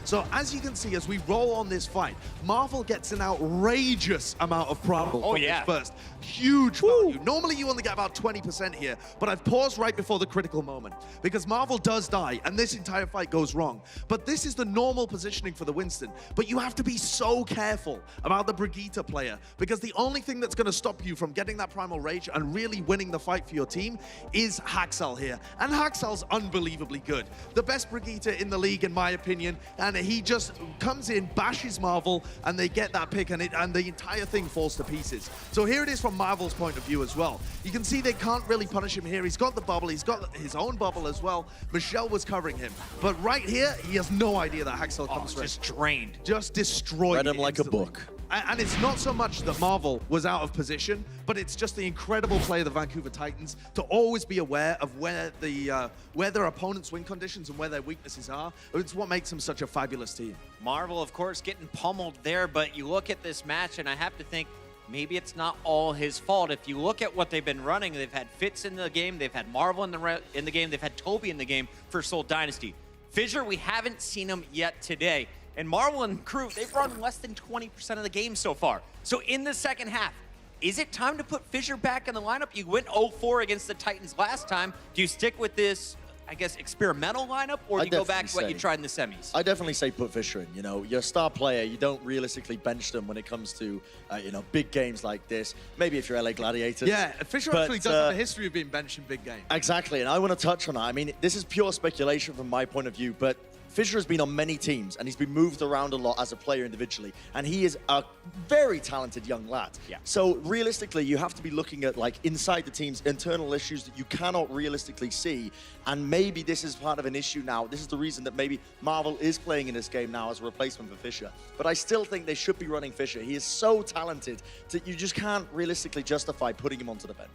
So as you can see, as we roll on this fight, Marvel gets an outrageous amount of primal from this first. Huge value. Normally you only get about 20% here, but I've paused right before the critical moment because Marvel does die and this entire fight goes wrong. But this is the normal positioning for the Winston. But you have to be so careful about the Brigitte player because the only thing that's going to stop you from getting that primal rage and really winning the fight for your team is Haxal here. And Haxal's unbelievably good. The best Brigitte in the league, in my opinion, and he just comes in, bashes Marvel, and they get that pick, and the entire thing falls to pieces. So here it is from Marvel's point of view as well. You can see they can't really punish him here. He's got the bubble. He's got his own bubble as well. Michelle was covering him. But right here, he has no idea that Haxal comes just drained. Just destroyed Read him like a instantly. book. And it's not so much that Marvel was out of position, but it's just the incredible play of the Vancouver Titans to always be aware of where their opponents' win conditions and where their weaknesses are. It's what makes them such a fabulous team. Marvel, of course, getting pummeled there, but you look at this match, and I have to think maybe it's not all his fault. If you look at what they've been running, they've had Fitz in the game, they've had Marvel in the game, they've had Toby in the game for Seoul Dynasty. Fissure, we haven't seen him yet today. And Marvel and crew, they've run less than 20% of the game so far. So in the second half, is it time to put Fissure back in the lineup? You went 0-4 against the Titans last time. Do you stick with this I guess, experimental lineup, or do I'd you go back to definitely what you say- tried in the semis? I definitely say put Fisher in. You know, you're a star player. You don't realistically bench them when it comes to, you know, big games like this. Maybe if you're LA Gladiators. Yeah, Fisher But, actually does have a history of being benched in big games. Exactly, and I want to touch on that. I mean, this is pure speculation from my point of view, but Fisher has been on many teams, and he's been moved around a lot as a player individually, and he is a very talented young lad. Yeah. So realistically, you have to be looking at like inside the team's internal issues that you cannot realistically see, and maybe this is part of an issue now. This is the reason that maybe Marvel is playing in this game now as a replacement for Fisher. But I still think they should be running Fisher. He is so talented that you just can't realistically justify putting him onto the bench.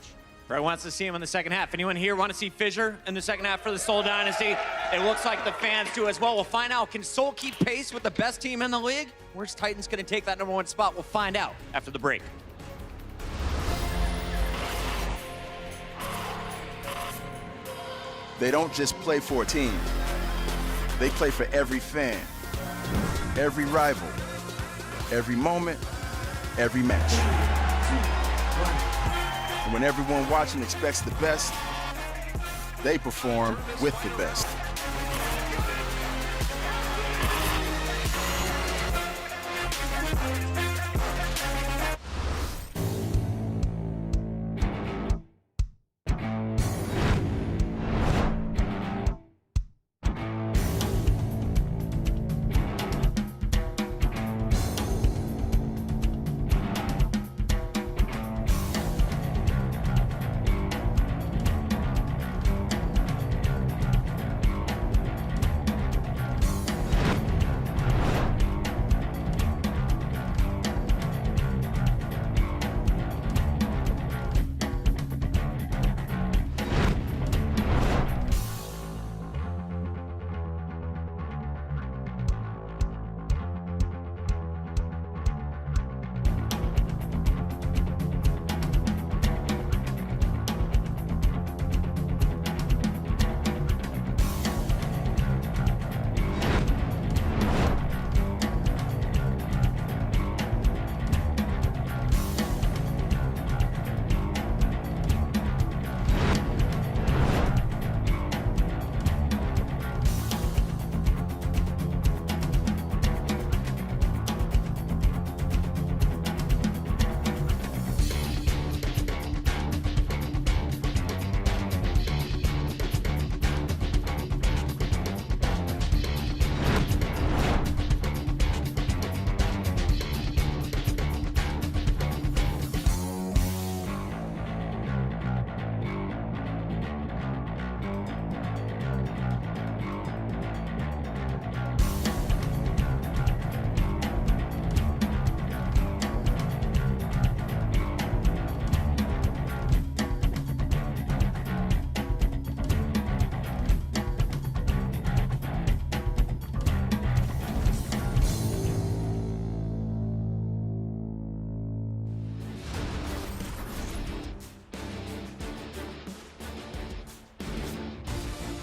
Brett wants to see him in the second half. Anyone here want to see Fissure in the second half for the Seoul Dynasty? It looks like the fans do as well. We'll find out. Can Seoul keep pace with the best team in the league? Where's Titans going to take that #1 spot? We'll find out after the break. They don't just play for a team. They play for every fan, every rival, every moment, every match. And when everyone watching expects the best, they perform with the best.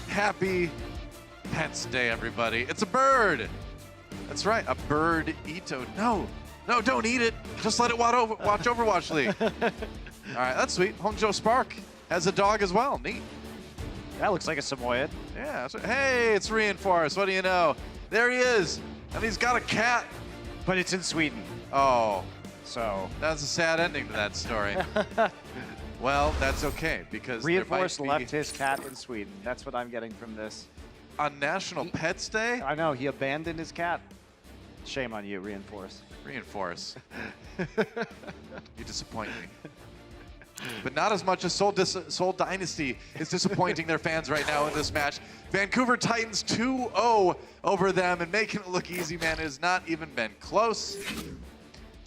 Happy Pets Day, everybody. It's a bird. That's right, a bird Ito. No, don't eat it. Just let it watch Overwatch League. All right, that's sweet. Honjo Spark has a dog as well. Neat. That looks like a Samoyed. Yeah. That's right. Hey, it's Reinforced. What do you know? There he is. And he's got a cat. But it's in Sweden, Oh, so that's a sad ending to that story. Well, that's okay, because Reinforced there might left be his cat in Sweden. That's what I'm getting from this. on National Pets Day. I know, he abandoned his cat. Shame on you, Reinforce. Reinforce. You disappoint me. But not as much as Seoul Dynasty is disappointing their fans right now in this match. Vancouver Titans 2-0 over them and making it look easy, man. It has not even been close.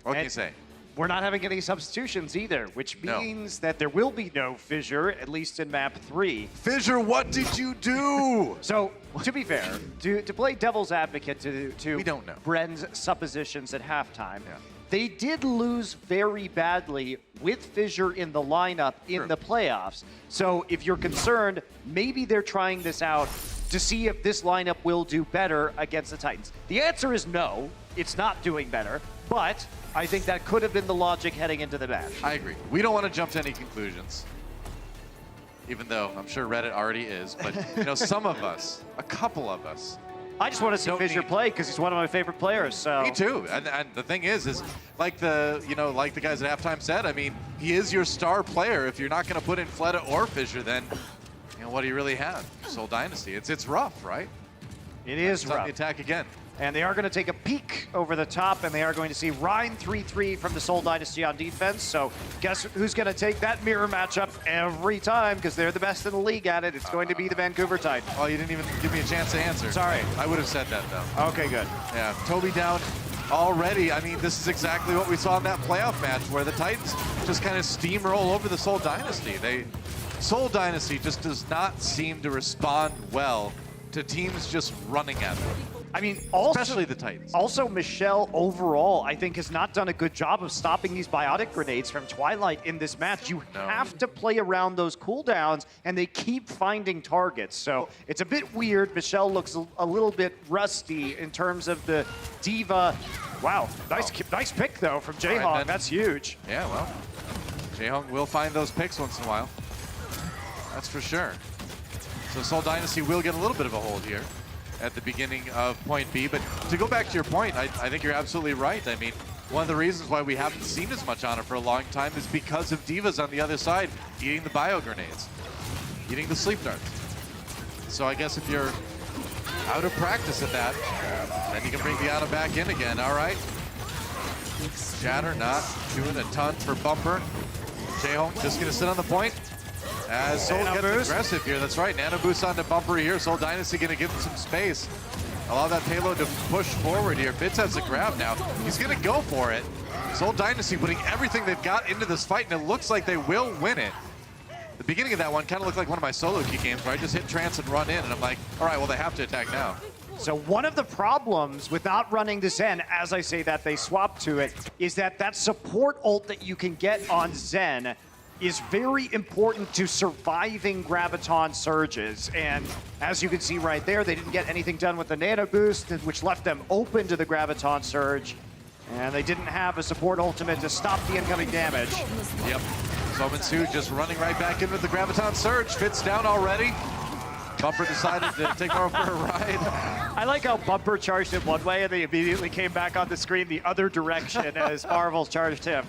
What can you say? We're not having any substitutions either, which No. means that there will be no Fissure, at least in map 3. Fissure, what did you do? So, to be fair, to play devil's advocate to We don't know. Bren's suppositions at halftime, Yeah. they did lose very badly with Fissure in the lineup in True. the playoffs. So if you're concerned, maybe they're trying this out to see if this lineup will do better against the Titans. The answer is no, it's not doing better, but I think that could have been the logic heading into the match. I agree. We don't want to jump to any conclusions. even though I'm sure Reddit already is. But, you know, some of us, a couple of us, I just want to see Don't Fissure need- play because he's one of my favorite players. So me too. And the thing is like like the guys at halftime said, I mean, he is your star player. If you're not going to put in Fleta or Fissure, then, you know, what do you really have? Seoul Dynasty. It's rough, right? it is It's on rough. the attack again. And they are going to take a peek over the top, and they are going to see Rhine 3-3 from the Seoul Dynasty on defense. So guess who's going to take that mirror matchup every time, because they're the best in the league at it. It's going to be the Vancouver Titans. Oh, you didn't even give me a chance to answer. Sorry. I would have said that, though. Okay, good. Yeah, Toby down already. I mean, this is exactly what we saw in that playoff match where the Titans just kind of steamroll over the Seoul Dynasty. Seoul Dynasty just does not seem to respond well to teams just running at them. I mean, also, Especially the Titans. Also, Michelle overall, I think, has not done a good job of stopping these biotic grenades from Twilight in this match. You have to play around those cooldowns, and they keep finding targets. So it's a bit weird. Michelle looks a little bit rusty in terms of the Diva. Wow, nice pick, though, from Jaehong. Right, That's huge. Yeah, well, Jaehong will find those picks once in a while. That's for sure. So Seoul Dynasty will get a little bit of a hold here at the beginning of point B. But to go back to your point, I think you're absolutely right. I mean, one of the reasons why we haven't seen as much on it for a long time is because of Divas on the other side eating the bio grenades, eating the sleep darts. So I guess if you're out of practice at that, then you can bring the Ana back in again. All right. Shatter not doing a ton for Bumper. Jaehong just going to sit on the point. As Seoul Nano gets boost. aggressive here, that's right. Nano boost onto Bumper here. Seoul Dynasty going to give him some space. Allow that payload to push forward here. Fitz has a grab now. He's going to go for it. Seoul Dynasty putting everything they've got into this fight, and it looks like they will win it. The beginning of that one kind of looked like one of my solo queue games where I just hit trance and run in, and I'm like, all right, well, they have to attack now. So one of the problems without running the Zen, as I say that they swap to it, is that support ult that you can get on Zen is very important to surviving Graviton surges. And as you can see right there, they didn't get anything done with the Nano Boost, which left them open to the Graviton surge. And they didn't have a support ultimate to stop the incoming damage. Yep. Sominsu just running right back in with the Graviton Surge. Fitz down already. Bumper decided to take more for a ride. I like how Bumper charged him one way and they immediately came back on the screen the other direction as Marvel charged him.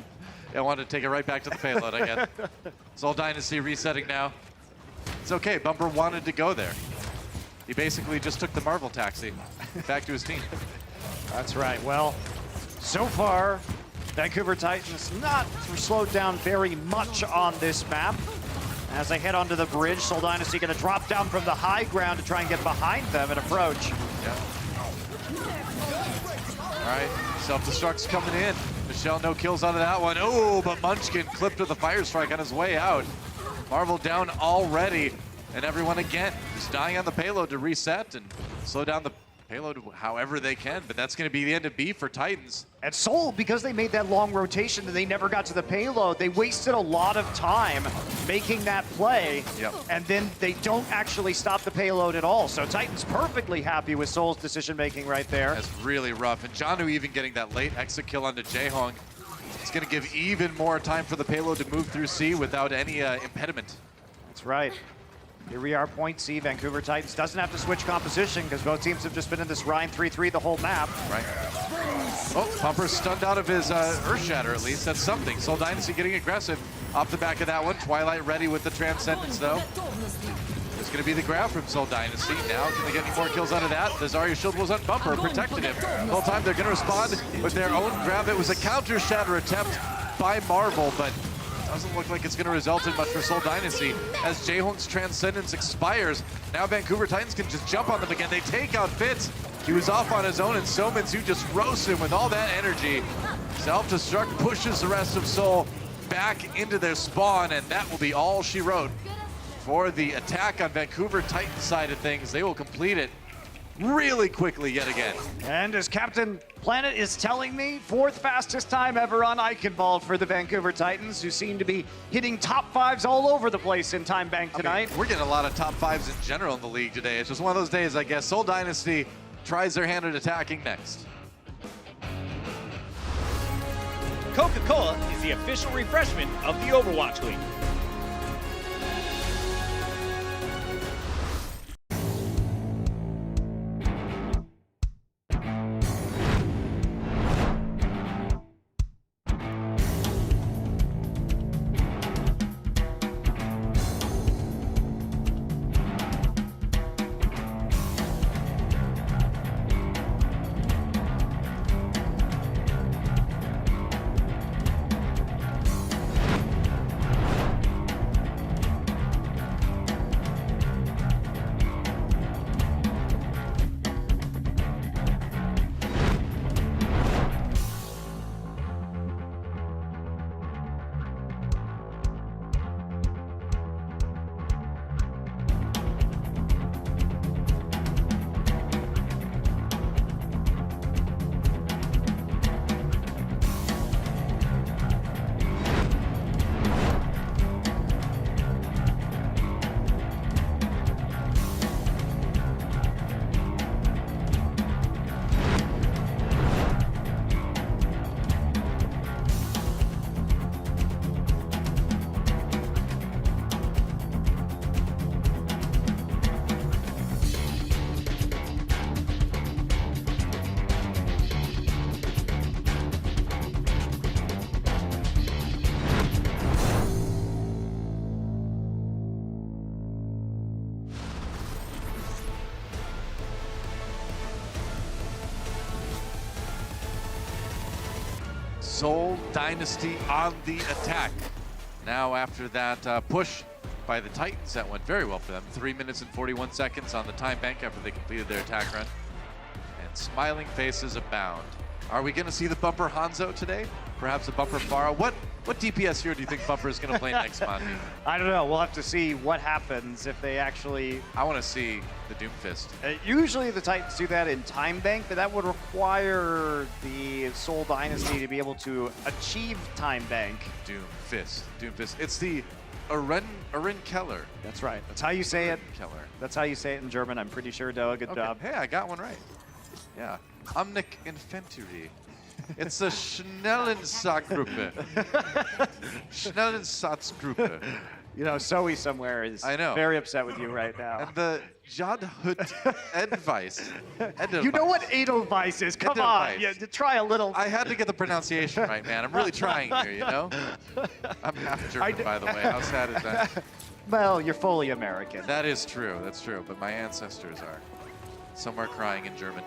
I wanted to take it right back to the payload, I guess. Seoul Dynasty resetting now. It's okay, Bumper wanted to go there. He basically just took the Marvel taxi back to his team. That's right. Well, so far, Vancouver Titans not slowed down very much on this map. As they head onto the bridge, Seoul Dynasty going to drop down from the high ground to try and get behind them and approach. Yeah. All right, self-destruct's coming in. Michelle, no kills out of that one. Oh, but Munchkin clipped with a fire strike on his way out. Marvel down already, and everyone again just dying on the payload to reset and slow down the payload however they can, but that's going to be the end of B for Titans. And Seoul, because they made that long rotation and they never got to the payload, they wasted a lot of time making that play, and then they don't actually stop the payload at all. So Titans perfectly happy with Seoul's decision-making right there. That's really rough, and Janu even getting that late exit kill onto Jaehong. It's going to give even more time for the payload to move through C without any impediment. That's right. Here we are, point C. Vancouver Titans doesn't have to switch composition because both teams have just been in this Rhine 3-3 the whole map. Right. Oh, Bumper's stunned out of his Earth Shatter at least. That's something. Seoul Dynasty getting aggressive off the back of that one. Twilight ready with the Transcendence though. There's going to be the grab from Seoul Dynasty. Now, can they get any more kills out of that? The Zarya shield was on Bumper, protected him. The whole time they're going to respond with their own grab. It was a counter Shatter attempt by Marvel, but doesn't look like it's going to result in much for Seoul Dynasty as Jaehong's Transcendence expires. Now Vancouver Titans can just jump on them again. They take out Fitz. He was off on his own, and Sominsu just roasts him with all that energy. Self-destruct pushes the rest of Seoul back into their spawn, and that will be all she wrote for the attack on Vancouver Titans side of things. They will complete it really quickly yet again. And as Captain Planet is telling me, 4th fastest time ever on Eichenwald for the Vancouver Titans, who seem to be hitting top 5s all over the place in Time Bank tonight. We're getting a lot of top 5s in general in the league today. It's just one of those days, I guess. Seoul Dynasty tries their hand at attacking next. Coca-Cola is the official refreshment of the Overwatch League. Seoul Dynasty on the attack. Now after that push by the Titans, that went very well for them. 3 minutes and 41 seconds on the time bank after they completed their attack run. And smiling faces abound. Are we gonna see the bumper Hanzo today? Perhaps a bumper Pharah? What DPS hero do you think Bumper is gonna play next, Monty? I don't know. We'll have to see what happens if they actually... I wanna see the Doomfist. Usually the Titans do that in time bank, but that would require the Seoul Dynasty to be able to achieve time bank. Doomfist. It's the Aren Keller. That's right. That's how you say it. Keller. That's how you say it in German. I'm pretty sure, Doa. Good job. Hey, I got one right. Yeah. Omnic Infantry. It's a Schnellensatzgruppe. Schnellensatzgruppe. You know, Zoe somewhere is very upset with you right now. And the Jadhut Edvice. You know what Edelweiss is? Come on, try a little. I had to get the pronunciation right, man. I'm really trying here, you know? I'm half German, by the way. How sad is that? Well, you're fully American. That is true. That's true. But my ancestors are somewhere crying in German.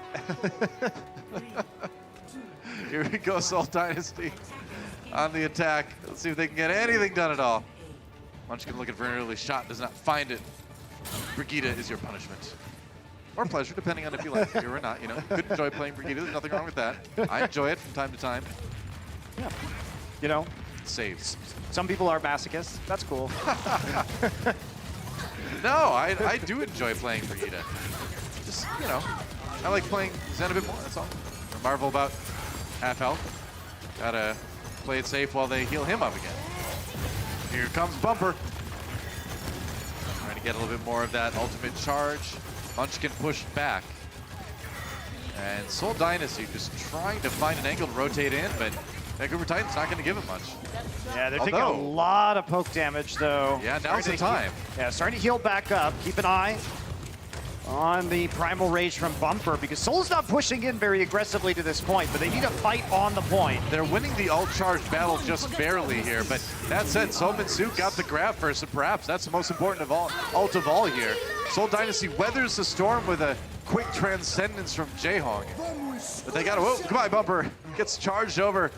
Here we go, Seoul Dynasty on the attack. Let's see if they can get anything done at all. Munchkin looking for an early shot, does not find it. Brigitte is your punishment. Or pleasure, depending on if you like it or not. You know, you could enjoy playing Brigitte. There's nothing wrong with that. I enjoy it from time to time. Yeah. You know, saves. Some people are masochists. That's cool. No, I do enjoy playing Brigitte. Just, you know, I like playing Zen a bit more, that's all. Marvel about half health. Gotta play it safe while they heal him up again. Here comes Bumper. Trying to get a little bit more of that ultimate charge. Munchkin pushed back. And Seoul Dynasty just trying to find an angle to rotate in, but Vancouver Titans not gonna give him much. Yeah, they're taking a lot of poke damage though. Yeah, now's the time. Starting to heal back up. Keep an eye on the Primal Rage from Bumper, because Seoul's not pushing in very aggressively to this point, but they need a fight on the point. They're winning the ult charge battle just barely here, but that said, Sominsu got the grab first, and perhaps that's the most important of all, ult of all here. Seoul Dynasty weathers the storm with a quick transcendence from Jaehong. But they got to, oh, goodbye Bumper. Gets charged over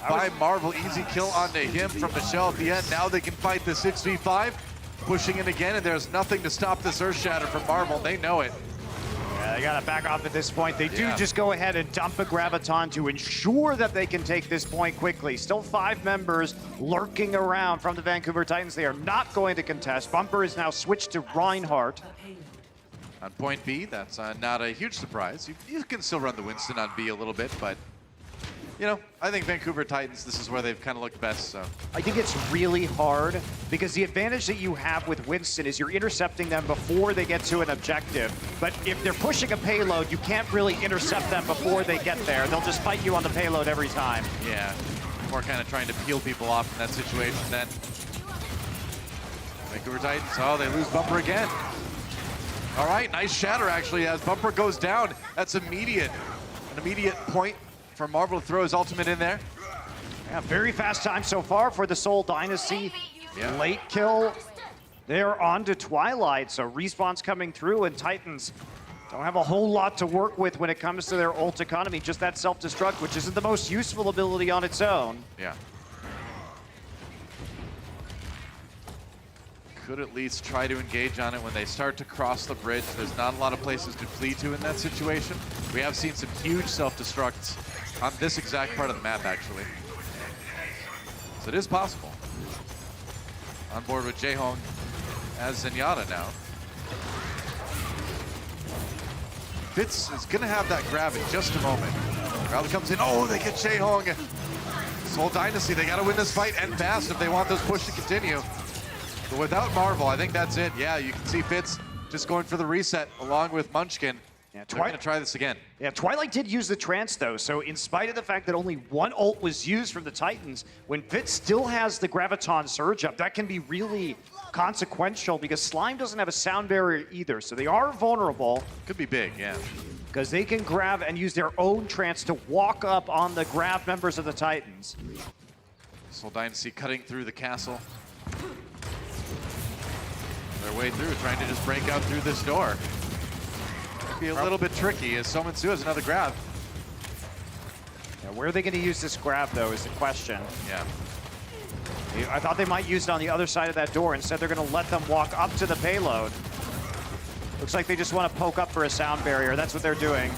by Marvel. Easy kill onto him from Michelle at the end. Now they can fight the 6v5. Pushing in again, and there's nothing to stop this Earth Shatter from Marvel. They know it. Yeah, they gotta back off at this point. They do just go ahead and dump a Graviton to ensure that they can take this point quickly. Still 5 members lurking around from the Vancouver Titans. They are not going to contest. Bumper is now switched to Reinhardt. On point B, that's not a huge surprise. You can still run the Winston on B a little bit, but you know, I think Vancouver Titans, this is where they've kind of looked best, so. I think it's really hard because the advantage that you have with Winston is you're intercepting them before they get to an objective. But if they're pushing a payload, you can't really intercept them before they get there. They'll just fight you on the payload every time. Yeah, more kind of trying to peel people off in that situation then. Vancouver Titans, oh, they lose Bumper again. All right, nice shatter actually as Bumper goes down. That's immediate, an immediate point for Marvel to throw his ultimate in there. Yeah, very fast time so far for the Seoul Dynasty. Yeah. Late kill. They're on to Twilight, so respawn's coming through, and Titans don't have a whole lot to work with when it comes to their ult economy, just that self-destruct, which isn't the most useful ability on its own. Yeah. Could at least try to engage on it when they start to cross the bridge. There's not a lot of places to flee to in that situation. We have seen some huge self-destructs on this exact part of the map, actually. So it is possible. On board with Jaehong as Zenyatta now. Fitz is gonna have that grab in just a moment. Crowd comes in, oh, they get Jaehong. Seoul Dynasty, they gotta win this fight and fast if they want this push to continue. But without Marvel, I think that's it. Yeah, you can see Fitz just going for the reset along with Munchkin. Yeah, they're gonna try this again. Yeah, Twilight did use the trance though, so in spite of the fact that only one ult was used from the Titans, when Fitz still has the Graviton Surge up, that can be really consequential because Slime doesn't have a sound barrier either, so they are vulnerable. Could be big, yeah. Because they can grab and use their own trance to walk up on the grab members of the Titans. Seoul Dynasty cutting through the castle. Their way through, trying to just break out through this door. Be a little bit tricky as Sominsu has another grab. Now, where are they going to use this grab, though, is the question. Yeah. I thought they might use it on the other side of that door. Instead, they're going to let them walk up to the payload. Looks like they just want to poke up for a sound barrier. That's what they're doing.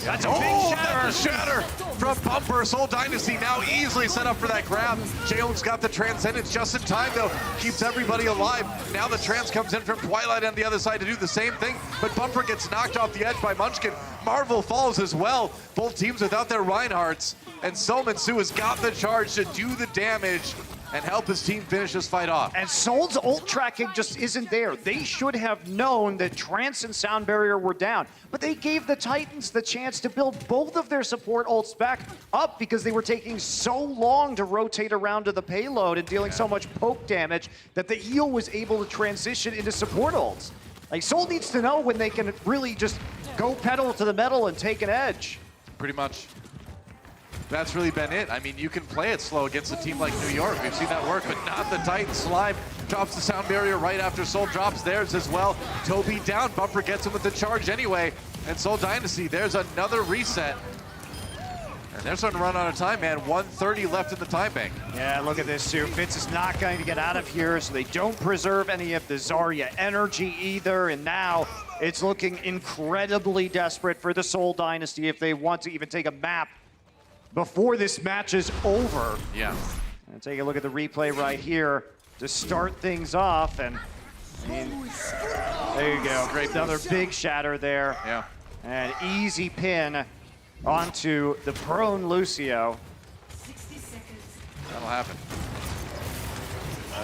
That's a big shatter. That's a shatter from Bumper. Seoul Dynasty now easily set up for that grab. Jaehoong's got the Transcendence just in time, though. Keeps everybody alive. Now the Trans comes in from Twilight on the other side to do the same thing, but Bumper gets knocked off the edge by Munchkin. Marvel falls as well. Both teams without their Reinhardts, and Solminsu has got the charge to do the damage and help his team finish this fight off. And Seoul's ult tracking just isn't there. They should have known that Trance and Sound Barrier were down, but they gave the Titans the chance to build both of their support ults back up because they were taking so long to rotate around to the payload and dealing so much poke damage that the heal was able to transition into support ults. Like, Seoul needs to know when they can really just go pedal to the metal and take an edge. Pretty much. That's really been it. I mean, you can play it slow against a team like New York. We've seen that work, but not the Titans. Slime drops the sound barrier right after Seoul drops theirs as well. Toby down. Bumper gets him with the charge anyway. And Seoul Dynasty, there's another reset. And they're starting to run out of time, man. 1:30 left in the time bank. Yeah, look at this, too. Fitz is not going to get out of here, so they don't preserve any of the Zarya energy either. And now it's looking incredibly desperate for the Seoul Dynasty if they want to even take a map before this match is over. Yeah. And take a look at the replay right here to start things off. And I mean, there you go. Great Another big shatter there. Yeah. An easy pin onto the prone Lucio. That'll happen.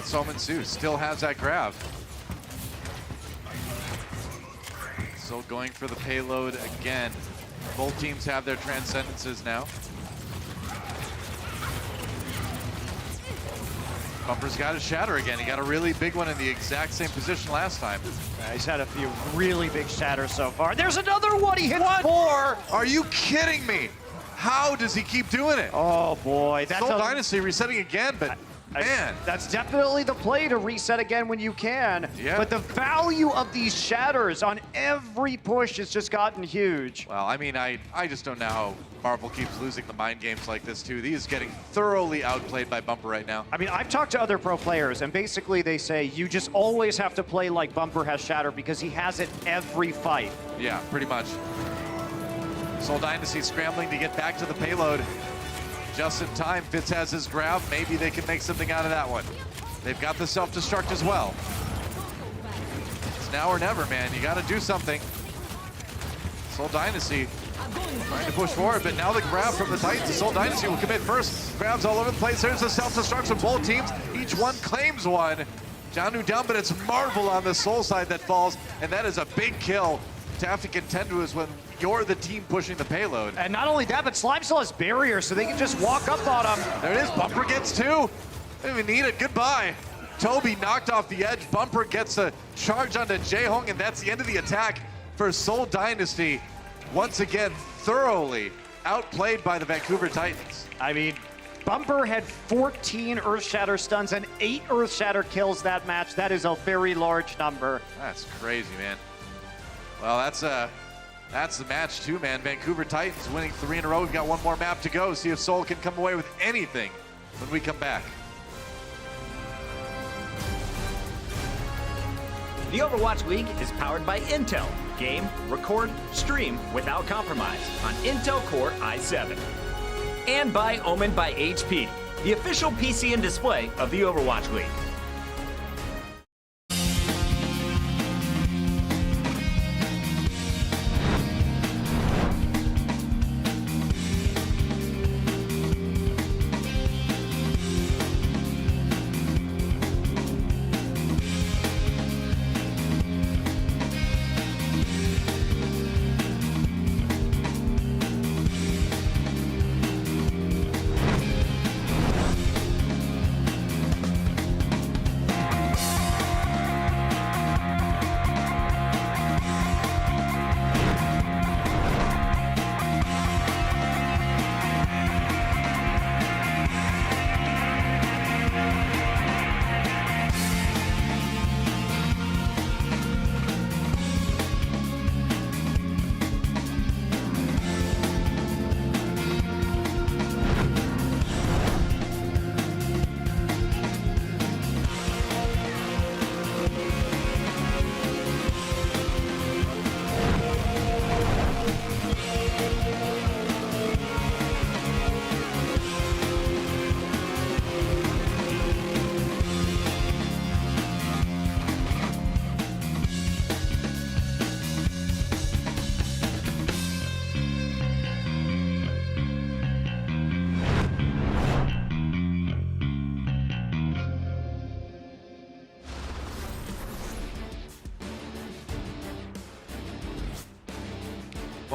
Solminsu still has that grab. Still going for the payload again. Both teams have their Transcendences now. Bumper's got his shatter again. He got a really big one in the exact same position last time. He's had a few really big shatters so far. There's another one. He hit 4. Are you kidding me? How does he keep doing it? Oh boy, that's Seoul Dynasty resetting again, but man. That's definitely the play to reset again when you can. Yeah. But the value of these shatters on every push has just gotten huge. Well, I mean, I just don't know how Marvel keeps losing the mind games like this too. He's getting thoroughly outplayed by Bumper right now. I mean, I've talked to other pro players, and basically they say you just always have to play like Bumper has shatter because he has it every fight. Yeah, pretty much. Seoul Dynasty scrambling to get back to the payload. Just in time, Fitz has his grab. Maybe they can make something out of that one. They've got the self-destruct as well. It's now or never, man. You got to do something. Seoul Dynasty trying to push forward, but now the grab from the Titans. Seoul Dynasty will commit first. Grabs all over the place. There's the self-destruct from both teams. Each one claims one. Janu down, but it's Marvel on the Seoul side that falls, and that is a big kill to have to contend with when you're the team pushing the payload. And not only that, but Slime still has barrier, so they can just walk up on him. There it is. Bumper gets 2. Don't even need it. Goodbye. Toby knocked off the edge. Bumper gets a charge onto Jaehoong, and that's the end of the attack for Seoul Dynasty. Once again, thoroughly outplayed by the Vancouver Titans. I mean, Bumper had 14 Earthshatter stuns and 8 Earthshatter kills that match. That is a very large number. That's crazy, man. Well, that's the match too, man. Vancouver Titans winning 3 in a row. We've got one more map to go. See if Seoul can come away with anything when we come back. The Overwatch League is powered by Intel. Game, record, stream without compromise on Intel Core i7. And by Omen by HP, the official PC and display of the Overwatch League.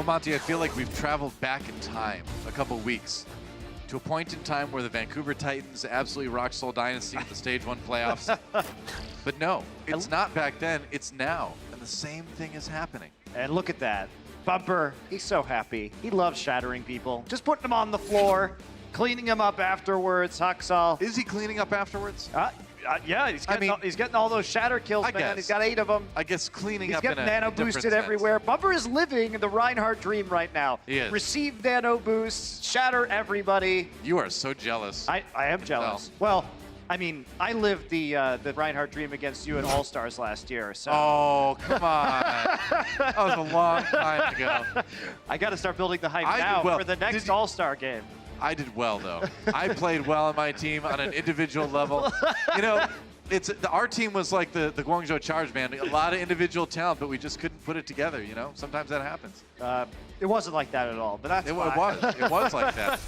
Well, Monty, I feel like we've traveled back in time a couple weeks to a point in time where the Vancouver Titans absolutely rocked Seoul Dynasty in the Stage 1 playoffs. But no, it's not back then, it's now. And the same thing is happening. And look at that. Bumper, he's so happy. He loves shattering people. Just putting them on the floor, cleaning them up afterwards, Haksal. Is he cleaning up afterwards? Yeah, he's getting all those shatter kills, I man. guess. He's got 8 of them. I guess cleaning He's up getting in a nano different boosted sense. everywhere. Bumper is living the Reinhardt dream right now. He is. Receive nano boosts, shatter everybody. You are so jealous. I am jealous. Well, I mean, I lived the Reinhardt dream against you at All-Stars last year, so. Oh, come on. That was a long time ago. I got to start building the hype I did now well. for the next Did you- All-Star game. I did well, though. I played well on my team on an individual level. You know, our team was like the Guangzhou Charge, man. A lot of individual talent, but we just couldn't put it together, you know? Sometimes that happens. It wasn't like that at all, but that's It fine. was. It was like that.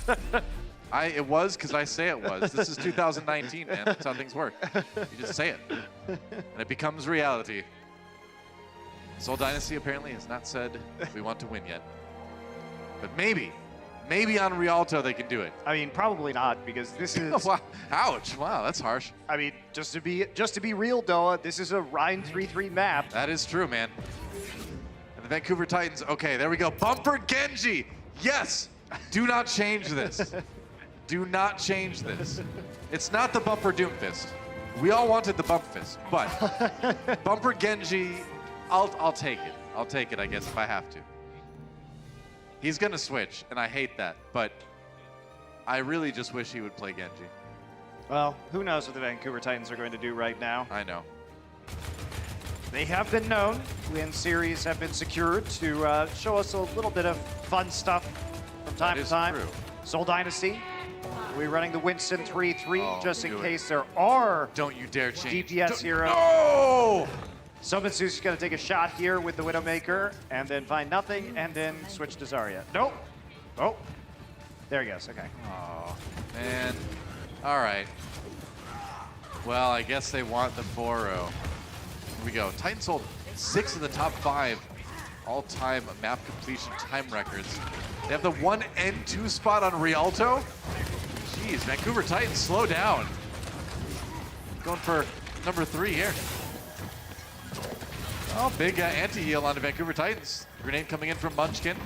It was because I say it was. This is 2019, man. That's how things work. You just say it, and it becomes reality. Seoul Dynasty apparently has not said we want to win yet. But maybe on Rialto they can do it. I mean, probably not, because this is. Oh, wow. Ouch. Wow, that's harsh. I mean, just to be real, Doa, this is a Rhine 3-3 map. That is true, man. And the Vancouver Titans, okay, there we go. Bumper Genji. Yes. Do not change this. Do not change this. It's not the Bumper Doomfist. We all wanted the Bump Fist, but Bumper Genji, I'll take it. I'll take it, I guess, if I have to. He's gonna switch, and I hate that, but I really just wish he would play Genji. Well, who knows what the Vancouver Titans are going to do right now. I know. They have been known. Win series have been secured to show us a little bit of fun stuff from time to time. True. Seoul Dynasty, we're running the Winston 3-3 Oh, just in do it. case there are Don't you dare change. DPS heroes. No! Somitsu's going to take a shot here with the Widowmaker and then find nothing and then switch to Zarya. Nope. Oh. There he goes. Okay. Oh, man. All right. Well, I guess they want the 4-0. Here we go. Titans hold 6 of the top 5 all-time map completion time records. They have the 1 and 2 spot on Rialto. Jeez, Vancouver Titans, slow down. Going for number 3 here. Oh, big anti-heal on the Vancouver Titans. Grenade coming in from Munchkin.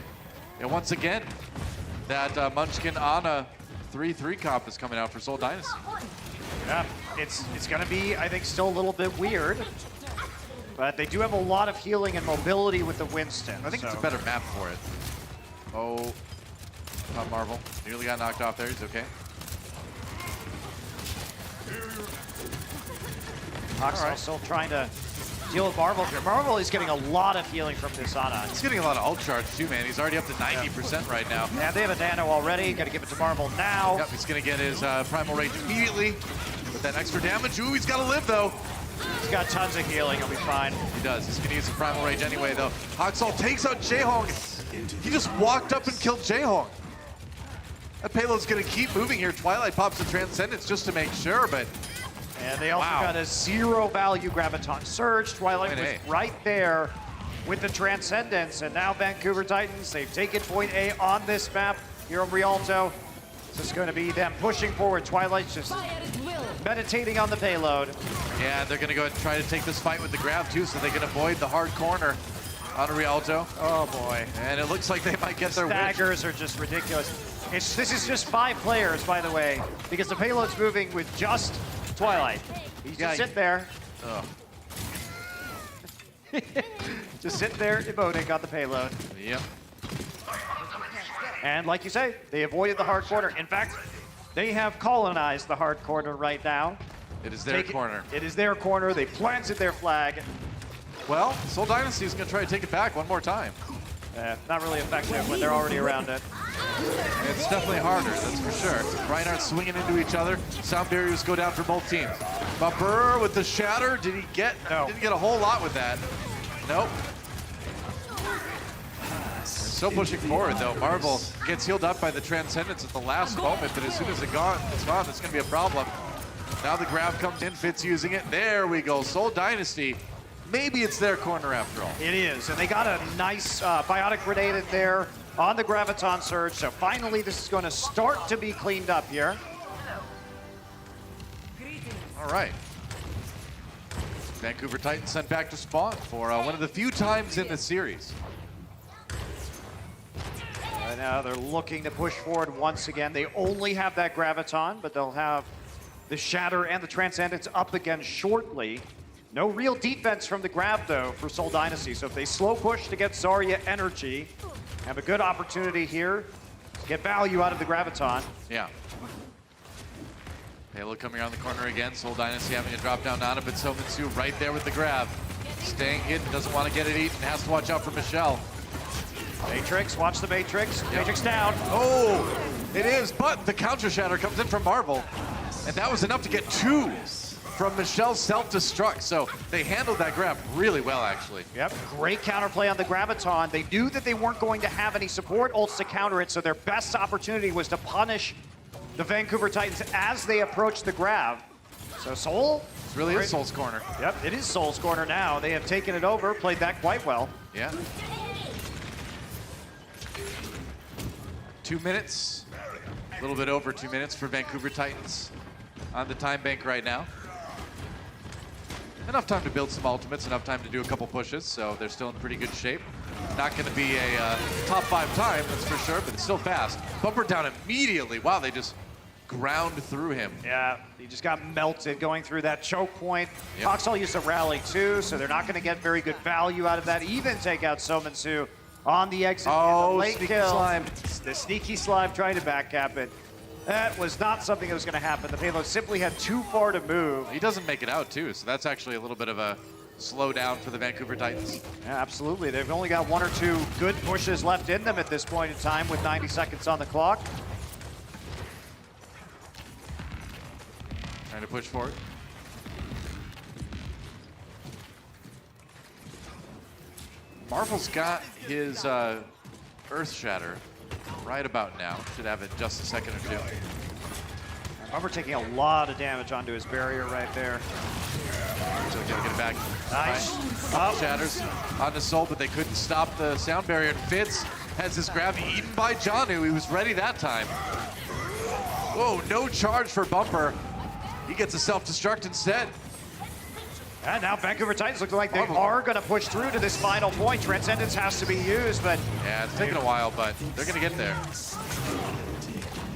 And once again, that Munchkin on a 3-3 comp is coming out for Seoul Dynasty. Yeah, it's going to be, I think, still a little bit weird. But they do have a lot of healing and mobility with the Winston. I think it's a better map for it. Oh, Tom Marvel nearly got knocked off there. He's okay. Haksal still trying to deal with Marvel here. Marvel is getting a lot of healing from this Ana. He's getting a lot of ult charge too, man. He's already up to 90% right now. Yeah, they have a nano already. Got to give it to Marvel now. Yep, he's gonna get his primal rage immediately with that extra damage. Ooh, he's gotta live though. He's got tons of healing. He'll be fine. He does. He's gonna use the primal rage anyway though. Haksal takes out Jaehong. He just walked up and killed Jaehong. That payload's gonna keep moving here. Twilight pops the Transcendence just to make sure, but And they also Wow. got a 0 value Graviton Surge. Twilight Point was A. right there with the Transcendence. And now Vancouver Titans, they've taken point A on this map here on Rialto. This is going to be them pushing forward. Twilight's just meditating on the payload. yeah, they're gonna go ahead and try to take this fight with the grab too, so they can avoid the hard corner on Rialto. Oh boy. And it looks like they might get their wish. Staggers are just ridiculous. This is just 5 players, by the way, because the payload's moving with just Twilight. He's Yeah, just sit there. Ugh. Just sit there emoting on the payload. Yep. And like you say, they avoided the hard corner. In fact, they have colonized the hard corner right now. It is their corner. It is their corner. They planted their flag. Well, Seoul Dynasty is going to try to take it back one more time. Not really effective when they're already around it. It's definitely harder, that's for sure. Reinhardt swinging into each other. Sound barriers go down for both teams. Bumper with the shatter. Did he get? No. Didn't get a whole lot with that. Nope. Still pushing forward though. Marvel gets healed up by the Transcendence at the last moment, but as soon as it's gone, it's going to be a problem. Now the grab comes in, Fitz using it. There we go. Seoul Dynasty maybe it's their corner after all. It is, and they got a nice biotic grenade in there on the Graviton Surge, so finally this is going to start to be cleaned up here. All right. Vancouver Titans sent back to spawn for one of the few times in the series. Right now they're looking to push forward once again. They only have that Graviton, but they'll have the Shatter and the Transcendence up again shortly. No real defense from the grab, though, for Seoul Dynasty. So if they slow push to get Zarya energy, have a good opportunity here to get value out of the Graviton. Yeah. Payload coming around the corner again. Seoul Dynasty having a drop down on it, but Sominsu right there with the grab. Staying hidden, doesn't want to get it eaten, has to watch out for Michelle. Matrix, watch the Matrix. Yep. Matrix down. Oh, it is, but the counter shatter comes in from Marvel. And that was enough to get 2 from Michelle's self-destruct. So they handled that grab really well, actually. Yep, great counterplay on the Graviton. They knew that they weren't going to have any support ults to counter it, so their best opportunity was to punish the Vancouver Titans as they approached the grab. So Seoul? It really is Soul's corner. Yep, it is Soul's corner now. They have taken it over, played that quite well. Yeah. 2 minutes, a little bit over 2 minutes for Vancouver Titans on the time bank right now. Enough time to build some ultimates, enough time to do a couple pushes, so they're still in pretty good shape. Not going to be a top 5 time, that's for sure, but it's still fast. Bumper down immediately. Wow, they just ground through him. Yeah, he just got melted going through that choke point. Yep. Coxall used a rally too, so they're not going to get very good value out of that. Even take out Sominsu on the exit. Oh, in the late sneaky kill. slime. The sneaky slime trying to backcap it. That was not something that was going to happen. The payload simply had too far to move. He doesn't make it out too, so that's actually a little bit of a slowdown for the Vancouver Titans. Yeah, absolutely. They've only got 1 or 2 good pushes left in them at this point in time with 90 seconds on the clock. Trying to push forward. Marvel's got his Earth Shatter right about now. Should have it just a second or 2. Bumper taking a lot of damage onto his barrier right there. So gonna get it back. Nice. Right. Shatters onto Soul, but they couldn't stop the sound barrier. And Fitz has his grab eaten by Janu. He was ready that time. Whoa, no charge for Bumper. He gets a self-destruct instead. And now Vancouver Titans look like they are going to push through to this final point. Transcendence has to be used, but... Yeah, it's taking a while, but they're going to get there.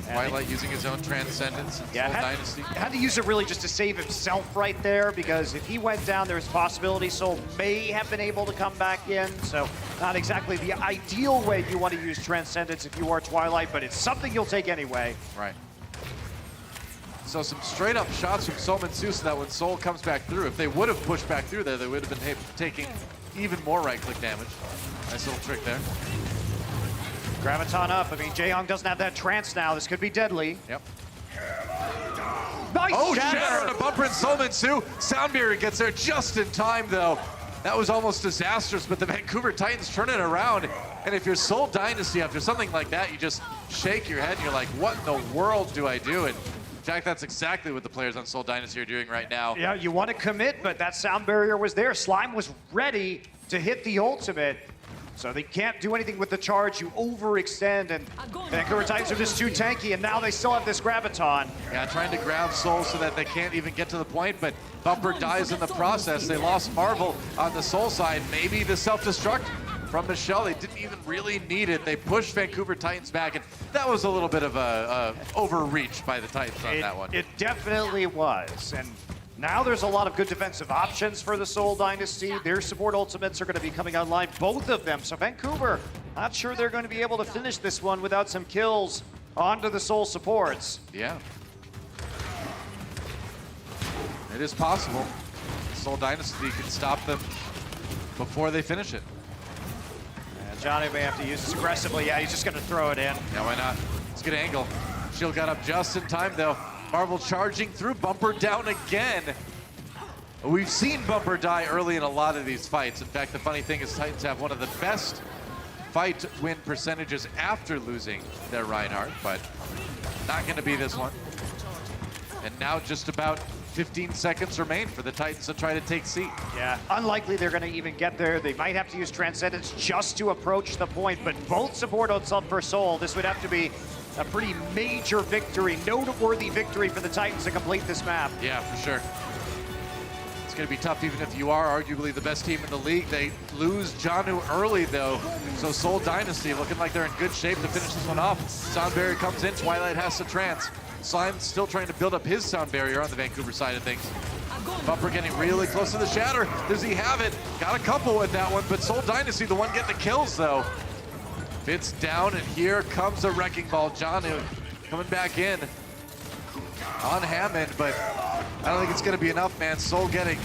Twilight using his own Transcendence in Seoul Dynasty. Had to use it really just to save himself right there, because if he went down, there's a possibility Soul may have been able to come back in. So not exactly the ideal way you want to use Transcendence if you are Twilight, but it's something you'll take anyway. Right. So some straight up shots from Sominsu so that when Soul comes back through, if they would have pushed back through there, they would have been taking even more right click damage. Nice little trick there. Graviton up. I mean, Jaehyung doesn't have that trance now. This could be deadly. Yep. Nice Oh, shatter! Shatter on a bumper and Sominsu. Sound barrier gets there just in time though. That was almost disastrous, but the Vancouver Titans turn it around. And if you're Seoul Dynasty after something like that, you just shake your head and you're like, what in the world do I do? And in fact, that's exactly what the players on Seoul Dynasty are doing right now. Yeah, you want to commit, but that sound barrier was there. Slime was ready to hit the ultimate. So they can't do anything with the charge. You overextend, and Vancouver Titans are just too tanky, and now they still have this Graviton. Yeah, trying to grab Soul so that they can't even get to the point, but Bumper dies in the process. They lost Marvel on the Soul side. Maybe the self-destruct from Michelle. They didn't even really need it. They pushed Vancouver Titans back, and that was a little bit of a overreach by the Titans on that one. It definitely was, and now there's a lot of good defensive options for the Seoul Dynasty. Their support ultimates are going to be coming online, both of them. So Vancouver, not sure they're going to be able to finish this one without some kills onto the Seoul supports. Yeah. It is possible. Seoul Dynasty can stop them before they finish it. Johnny may have to use this aggressively. Yeah, he's just going to throw it in. Yeah, why not? It's a good angle. Shield got up just in time, though. Marvel charging through, Bumper down again. We've seen Bumper die early in a lot of these fights. In fact, the funny thing is Titans have one of the best fight win percentages after losing their Reinhardt, but not going to be this one. And now just about 15 seconds remain for the Titans to try to take seat. Yeah, unlikely they're going to even get there. They might have to use Transcendence just to approach the point, but both support on sub for Seoul. This would have to be a pretty major victory, noteworthy victory for the Titans to complete this map. Yeah, for sure. It's going to be tough even if you are arguably the best team in the league. They lose Janu early though, so Seoul Dynasty looking like they're in good shape to finish this one off. Sound barrier comes in, Twilight has to trance. Slime's still trying to build up his sound barrier on the Vancouver side of things. Bumper getting really close to the shatter. Does he have it? Got a couple with that one, but Seoul Dynasty the one getting the kills though. Fitz down, and here comes a wrecking ball. Janu coming back in on Hammond, but I don't think it's going to be enough, man. Seoul getting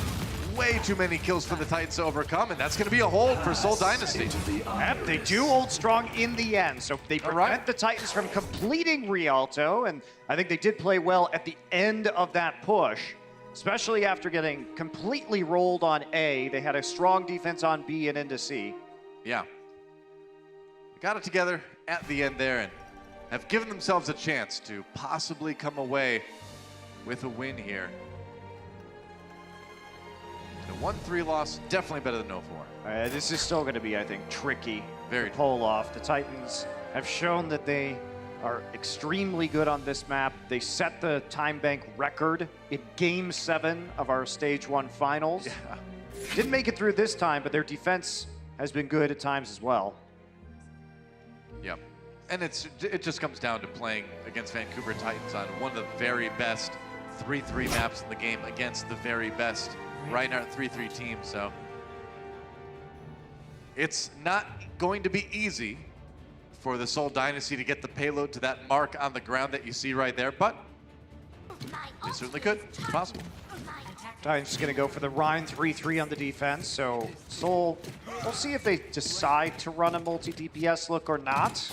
way too many kills for the Titans to overcome, and that's going to be a hold for Seoul Dynasty. Yep, they do hold strong in the end, so they prevent the Titans from completing Rialto, and I think they did play well at the end of that push, especially after getting completely rolled on A. They had a strong defense on B and into C. Yeah. They got it together at the end there and have given themselves a chance to possibly come away with a win here. The 1-3 loss, definitely better than 0-4. This is still going to be, I think, tricky Very to pull off. The Titans have shown that they are extremely good on this map. They set the time bank record in Game 7 of our Stage 1 finals. Yeah. Didn't make it through this time, but their defense has been good at times as well. Yep. And it just comes down to playing against Vancouver Titans on one of the very best 3-3 maps in the game against the very best Reinhardt 3-3 team. So it's not going to be easy for the Seoul Dynasty to get the payload to that mark on the ground that you see right there, but they certainly could. It's possible. Titans just going to go for the Rhine 3-3 on the defense. So Seoul, we'll see if they decide to run a multi-DPS look or not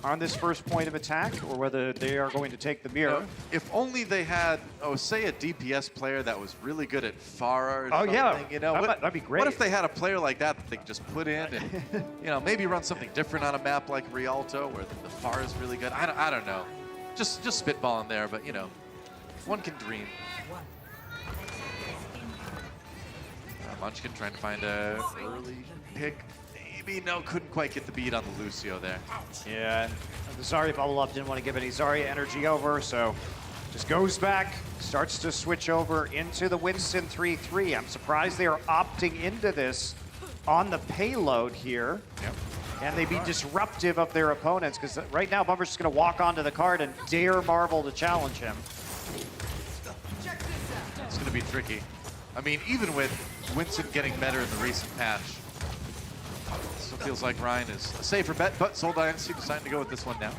on this first point of attack, or whether they are going to take the mirror. If only they had, say a DPS player that was really good at Pharah or something. Yeah, you know, that'd be great. What if they had a player like that they could just put in and, you know, maybe run something different on a map like Rialto where the Pharah is really good? I don't know. Just spitballing there, but, you know, one can dream. Munchkin trying to find a early pick. Maybe, no, couldn't quite get the beat on the Lucio there. Yeah, the Zarya bubble up, didn't want to give any Zarya energy over, so just goes back, starts to switch over into the Winston 3-3. I'm surprised they are opting into this on the payload here. Yep. And they be disruptive of their opponents, because right now Bumper's just going to walk onto the card and dare Marvel to challenge him. It's going to be tricky. I mean, even with Winston getting better in the recent patch, still feels like Ryan is a safer bet, but Seoul Dynasty deciding to go with this one now.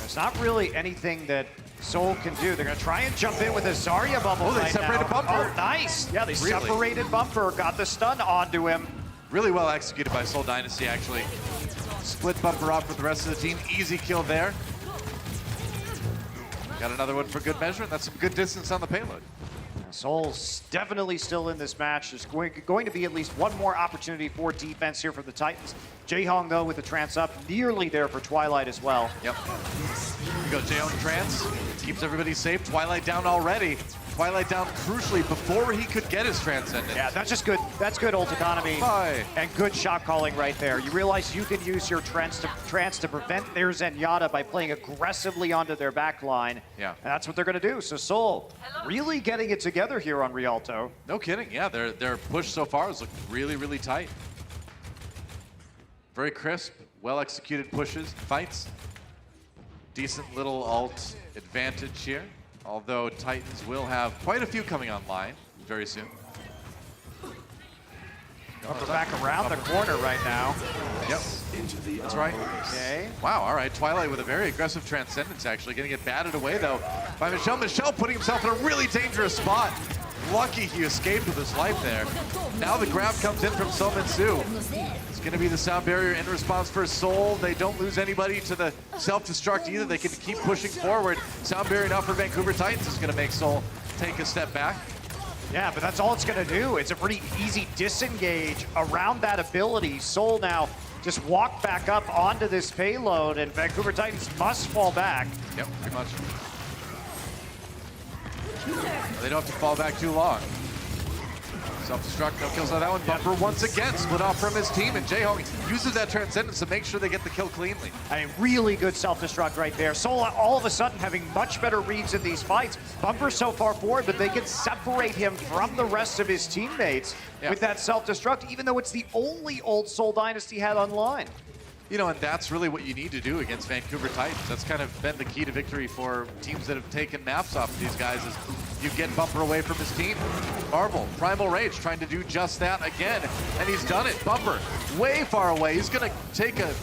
There's not really anything that Seoul can do. They're going to try and jump in with a Zarya bubble they right separated now. Bumper. Oh, nice. Yeah, they Really? separated Bumper, got the stun onto him. Really well executed by Seoul Dynasty, actually. Split Bumper off with the rest of the team. Easy kill there. Got another one for good measure, and that's some good distance on the payload. Seoul's definitely still in this match. There's going to be at least one more opportunity for defense here for the Titans. Jaehong, though, with the trance up, nearly there for Twilight as well. Yep. Here we go, Jaehong trance. Keeps everybody safe. Twilight down already. Twilight down crucially before he could get his Transcendence. Yeah, that's just good. That's good ult economy and good shot calling right there. You realize you can use your trance to prevent their Zenyatta by playing aggressively onto their back line. Yeah. And that's what they're going to do. So Seoul really getting it together here on Rialto. No kidding. Yeah, their push so far has looked really, really tight. Very crisp, well-executed pushes, fights. Decent little ult advantage here. Although Titans will have quite a few coming online very soon. Bumper back around the corner right now. Yep, that's right. Okay. Wow, all right. Twilight with a very aggressive Transcendence, actually. Getting it batted away, though, by Michelle. Michelle putting himself in a really dangerous spot. Lucky he escaped with his life there. Now the grab comes in from Somin Su. It's going to be the sound barrier in response for Seoul. They don't lose anybody to the self-destruct either. They can keep pushing forward. Sound barrier now for Vancouver Titans is going to make Seoul take a step back. Yeah, but that's all it's going to do. It's a pretty easy disengage around that ability. Seoul now just walk back up onto this payload, and Vancouver Titans must fall back. Yep, pretty much. They don't have to fall back too long. Self-destruct, no kills on that one. Bumper once again split off from his team, and Jaehong uses that Transcendence to make sure they get the kill cleanly. I mean, really good self-destruct right there. Soul all of a sudden having much better reads in these fights. Bumper's so far forward, but they can separate him from the rest of his teammates with that self-destruct, even though it's the only ult Seoul Dynasty had online. You know, and that's really what you need to do against Vancouver Titans. That's kind of been the key to victory for teams that have taken maps off of these guys, is you get Bumper away from his team. Marvel, Primal Rage, trying to do just that again, and he's done it. Bumper, way far away. He's gonna take a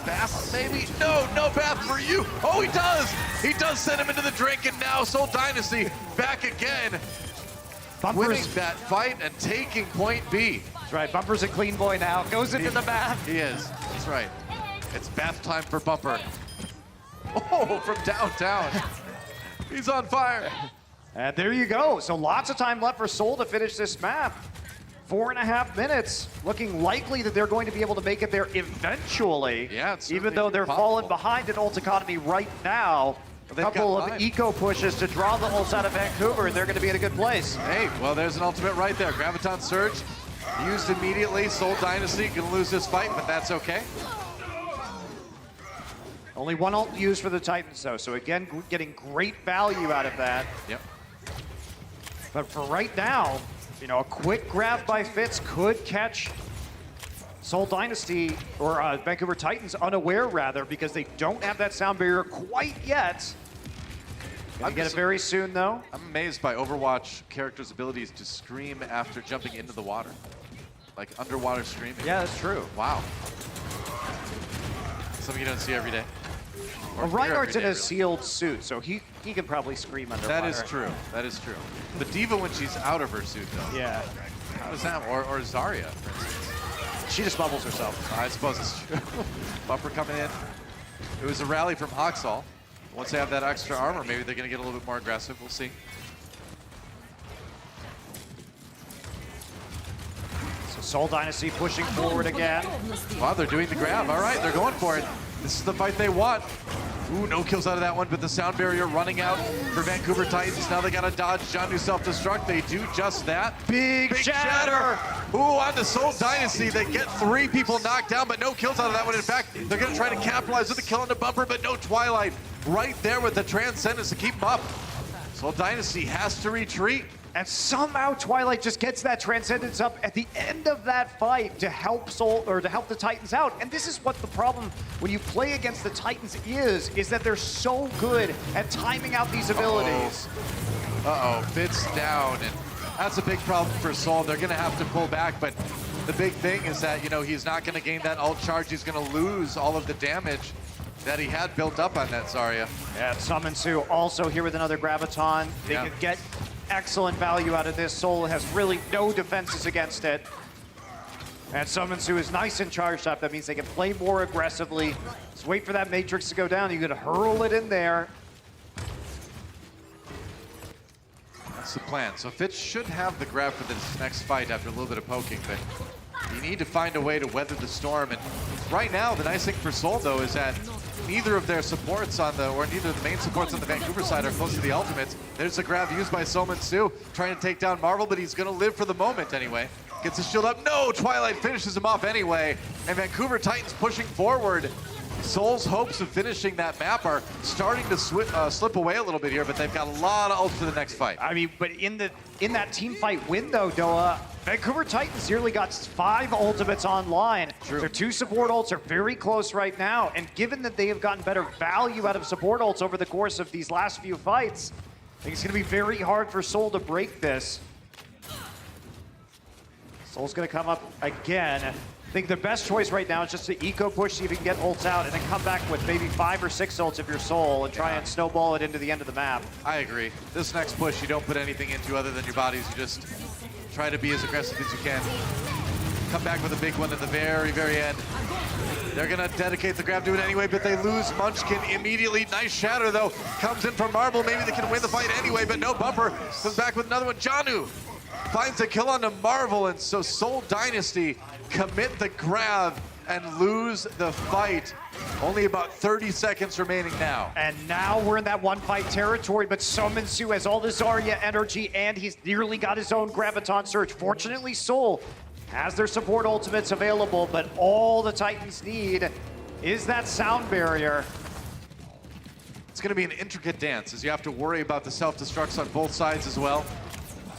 bath, maybe? No bath for you. Oh, he does! He does send him into the drink, and now Seoul Dynasty back again. Winning that fight and taking point B. That's right, Bumper's a clean boy now. Goes into the bath. He is, that's right. It's bath time for Bumper. Oh, from downtown. He's on fire. And there you go. So lots of time left for Seoul to finish this map. 4.5 minutes. Looking likely that they're going to be able to make it there eventually. Yeah, it's even though they're falling behind in ult economy right now. A couple of eco pushes to draw the ults out of Vancouver, and they're going to be in a good place. Hey, well, there's an ultimate right there. Graviton Surge used immediately. Seoul Dynasty gonna lose this fight, but that's okay. Only one ult used for the Titans, though, so again, getting great value out of that. Yep. But for right now, you know, a quick grab by Fitz could catch Seoul Dynasty, or Vancouver Titans unaware, rather, because they don't have that sound barrier quite yet. Gonna get it very soon, though. I'm amazed by Overwatch characters' abilities to scream after jumping into the water. Like underwater screaming. Yeah, that's true. Wow. Something you don't see every day. Well, Reinhardt's in a sealed suit, so he can probably scream underwater. That is true. That is true. The Diva, when she's out of her suit, though. Yeah. How does that? Or Zarya, for instance. She just bubbles herself. I suppose it's true. Bumper coming in. It was a rally from Oxall. Once they have that extra armor, maybe they're going to get a little bit more aggressive. We'll see. So Seoul Dynasty pushing forward again. Wow, they're doing the grab. All right, they're going for it. This is the fight they want. Ooh, no kills out of that one, but the sound barrier running out for Vancouver Titans. Now they got to dodge Janu self-destruct. They do just that. Big shatter. Ooh, on to Seoul Dynasty. They get 3 people knocked down, but no kills out of that one. In fact, they're going to try to capitalize with the kill on the Bumper, but no Twilight. Right there with the Transcendence to keep them up. Seoul Dynasty has to retreat. And somehow Twilight just gets that Transcendence up at the end of that fight to help Seoul, or to help the Titans out. And this is what the problem when you play against the Titans is that they're so good at timing out these abilities. Uh-oh, Fitz down, and that's a big problem for Seoul. They're gonna have to pull back, but the big thing is that, you know, he's not gonna gain that ult charge. He's gonna lose all of the damage that he had built up on that Zarya. Yeah, Summon Sue also here with another Graviton. They can get excellent value out of this. Seoul has really no defenses against it. And Summon Sue is nice and charged up. That means they can play more aggressively. Just wait for that Matrix to go down. You're gonna hurl it in there. That's the plan. So Fitz should have the grab for this next fight after a little bit of poking, but you need to find a way to weather the storm. And right now, the nice thing for Seoul, though, is that neither of their supports on the, or neither of the main supports on the Vancouver side are close to the ultimates. There's a grab used by Summon Sue, trying to take down Marvel, but he's gonna live for the moment anyway. Gets his shield up. No, Twilight finishes him off anyway. And Vancouver Titans pushing forward. Seoul's hopes of finishing that map are starting to slip away a little bit here, but they've got a lot of ults for the next fight. I mean, but in that team fight window, Doa, Vancouver Titans nearly got 5 ultimates online. True. Their 2 support ults are very close right now, and given that they have gotten better value out of support ults over the course of these last few fights, I think it's going to be very hard for Seoul to break this. Seoul's going to come up again. I think the best choice right now is just to eco push, see if you can get ults out, and then come back with maybe 5 or 6 ults if you're Seoul and try and snowball it into the end of the map. I agree. This next push, you don't put anything into other than your bodies. You just try to be as aggressive as you can. Come back with a big one at the very, very end. They're gonna dedicate the grab to it anyway, but they lose Munchkin immediately. Nice shatter, though. Comes in from Marvel. Maybe they can win the fight anyway, but no. Bumper comes back with another one. Janu finds a kill on the Marvel, and so Seoul Dynasty commit the grab and lose the fight. Only about 30 seconds remaining now. And now we're in that one-fight territory, but Sominsu has all this Zarya energy, and he's nearly got his own Graviton Surge. Fortunately, Seoul has their support ultimates available, but all the Titans need is that sound barrier. It's going to be an intricate dance, as you have to worry about the self-destructs on both sides as well.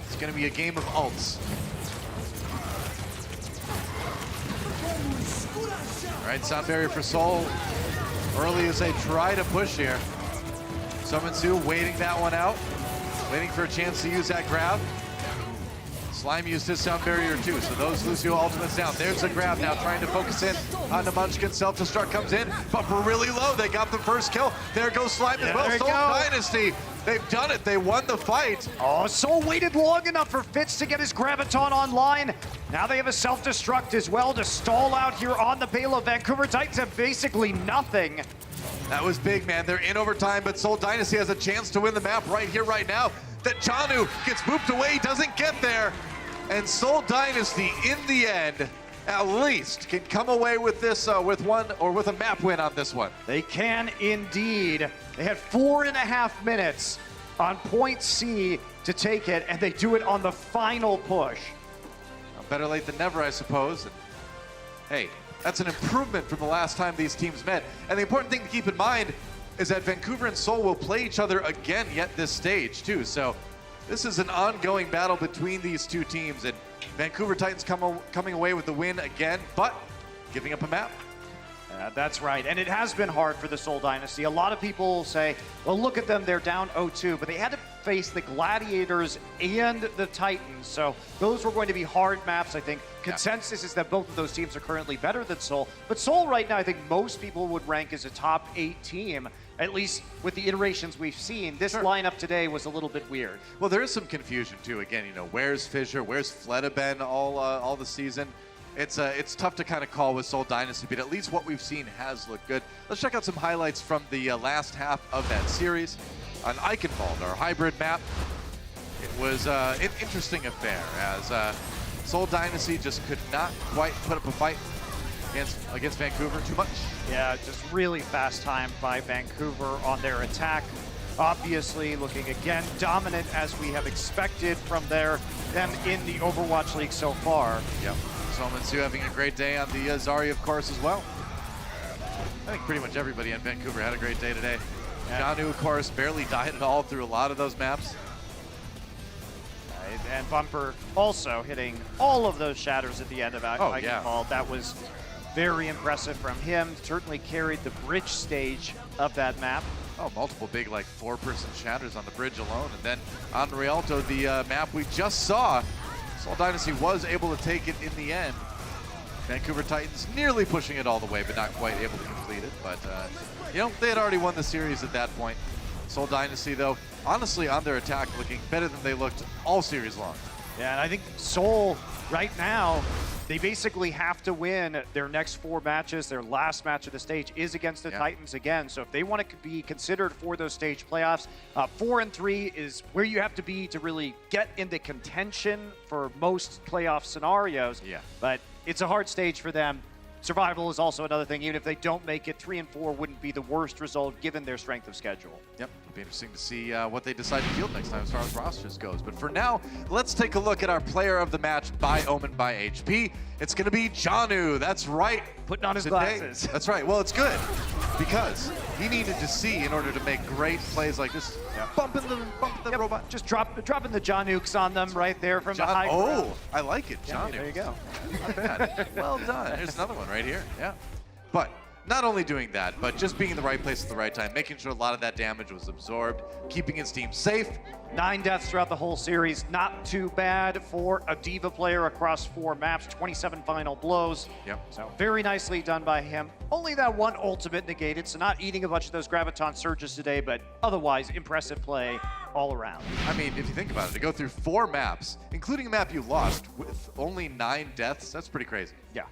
It's going to be a game of ults. All right, sound barrier for Seoul. Early as they try to push here. Sominsu waiting that one out. Waiting for a chance to use that grab. Slime used his sound barrier too, so those Lucio ultimates down. There's the grab now, trying to focus in on the Munchkin. Self-destruct comes in, but we're really low. They got the first kill. There goes Slime as well. Seoul Dynasty, they've done it. They won the fight. Oh, Seoul waited long enough for Fitz to get his Graviton online. Now they have a self-destruct as well to stall out here on the payload. Vancouver Titans have basically nothing. That was big, man. They're in overtime, but Seoul Dynasty has a chance to win the map right here, right now. That Janu gets booped away, doesn't get there. And Seoul Dynasty, in the end, at least can come away with this, with a map win on this one. They can indeed. They had 4.5 minutes on point C to take it, and they do it on the final push. Well, better late than never, I suppose. And, hey, that's an improvement from the last time these teams met. And the important thing to keep in mind is that Vancouver and Seoul will play each other again yet this stage, too. So this is an ongoing battle between these two teams, and Vancouver Titans coming away with the win again, but giving up a map. That's right, and it has been hard for the Seoul Dynasty. A lot of people say, well, look at them, they're down 0-2, but they had to face the Gladiators and the Titans, so those were going to be hard maps, I think. Consensus is that both of those teams are currently better than Seoul, but Seoul right now, I think most people would rank as a top 8 team, at least with the iterations we've seen. This lineup today was a little bit weird. Well, there is some confusion, too. Again, you know, where's Fissure, where's Fleta been all the season? It's tough to kind of call with Seoul Dynasty, but at least what we've seen has looked good. Let's check out some highlights from the last half of that series. On Eichenwald, our hybrid map, it was an interesting affair, as Seoul Dynasty just could not quite put up a fight against Vancouver too much. Yeah, just really fast time by Vancouver on their attack. Obviously looking again dominant as we have expected from them in the Overwatch League so far. Yep. Sominsu having a great day on the Zarya, of course, as well. I think pretty much everybody in Vancouver had a great day today. Janu, of course, barely died at all through a lot of those maps. And Bumper also hitting all of those shatters at the end of Eichenwald. That was very impressive from him. Certainly carried the bridge stage of that map. Oh, multiple big, like, 4-person shatters on the bridge alone. And then on Rialto, the map we just saw, Seoul Dynasty was able to take it in the end. Vancouver Titans nearly pushing it all the way, but not quite able to complete it. But, you know, they had already won the series at that point. Seoul Dynasty, though, honestly, on their attack, looking better than they looked all series long. Yeah, and I think Seoul, right now, they basically have to win their next 4 matches. Their last match of the stage is against the Titans again. So if they want to be considered for those stage playoffs, 4-3 is where you have to be to really get into contention for most playoff scenarios. Yeah. But it's a hard stage for them. Survival is also another thing. Even if they don't make it, 3-4 wouldn't be the worst result given their strength of schedule. Yep, it'll be interesting to see what they decide to field next time as far as rosters goes. But for now, let's take a look at our player of the match by Omen by HP. It's going to be Janu. That's right. Putting on his glasses. That's right. Well, it's good because he needed to see in order to make great plays like this. Bumping the robot. Just dropping the Janukes on them right there from the high ground. Oh, I like it, Janu. There you go. Not bad. Well done. There's another one right here. Yeah. But not only doing that, but just being in the right place at the right time, making sure a lot of that damage was absorbed, keeping his team safe. 9 deaths throughout the whole series. Not too bad for a Diva player across 4 maps. 27 final blows. Yep. So very nicely done by him. Only that one ultimate negated, so not eating a bunch of those Graviton surges today, but otherwise impressive play all around. I mean, if you think about it, to go through 4 maps, including a map you lost with only 9 deaths, that's pretty crazy. Yeah.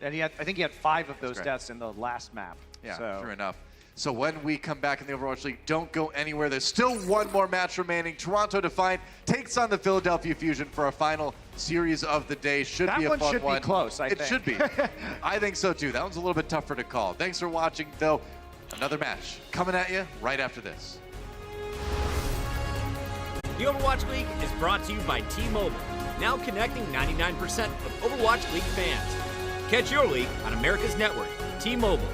And I think he had 5 of those deaths in the last map. Yeah, so. sure enough. So when we come back in the Overwatch League, don't go anywhere. There's still one more match remaining. Toronto Defiant takes on the Philadelphia Fusion for a final series of the day. Should That be a one fun should one. be close, I think. It should be. I think so too. That one's a little bit tougher to call. Thanks for watching, though. Another match coming at you right after this. The Overwatch League is brought to you by T-Mobile, now connecting 99% of Overwatch League fans. Catch your league on America's network, T-Mobile.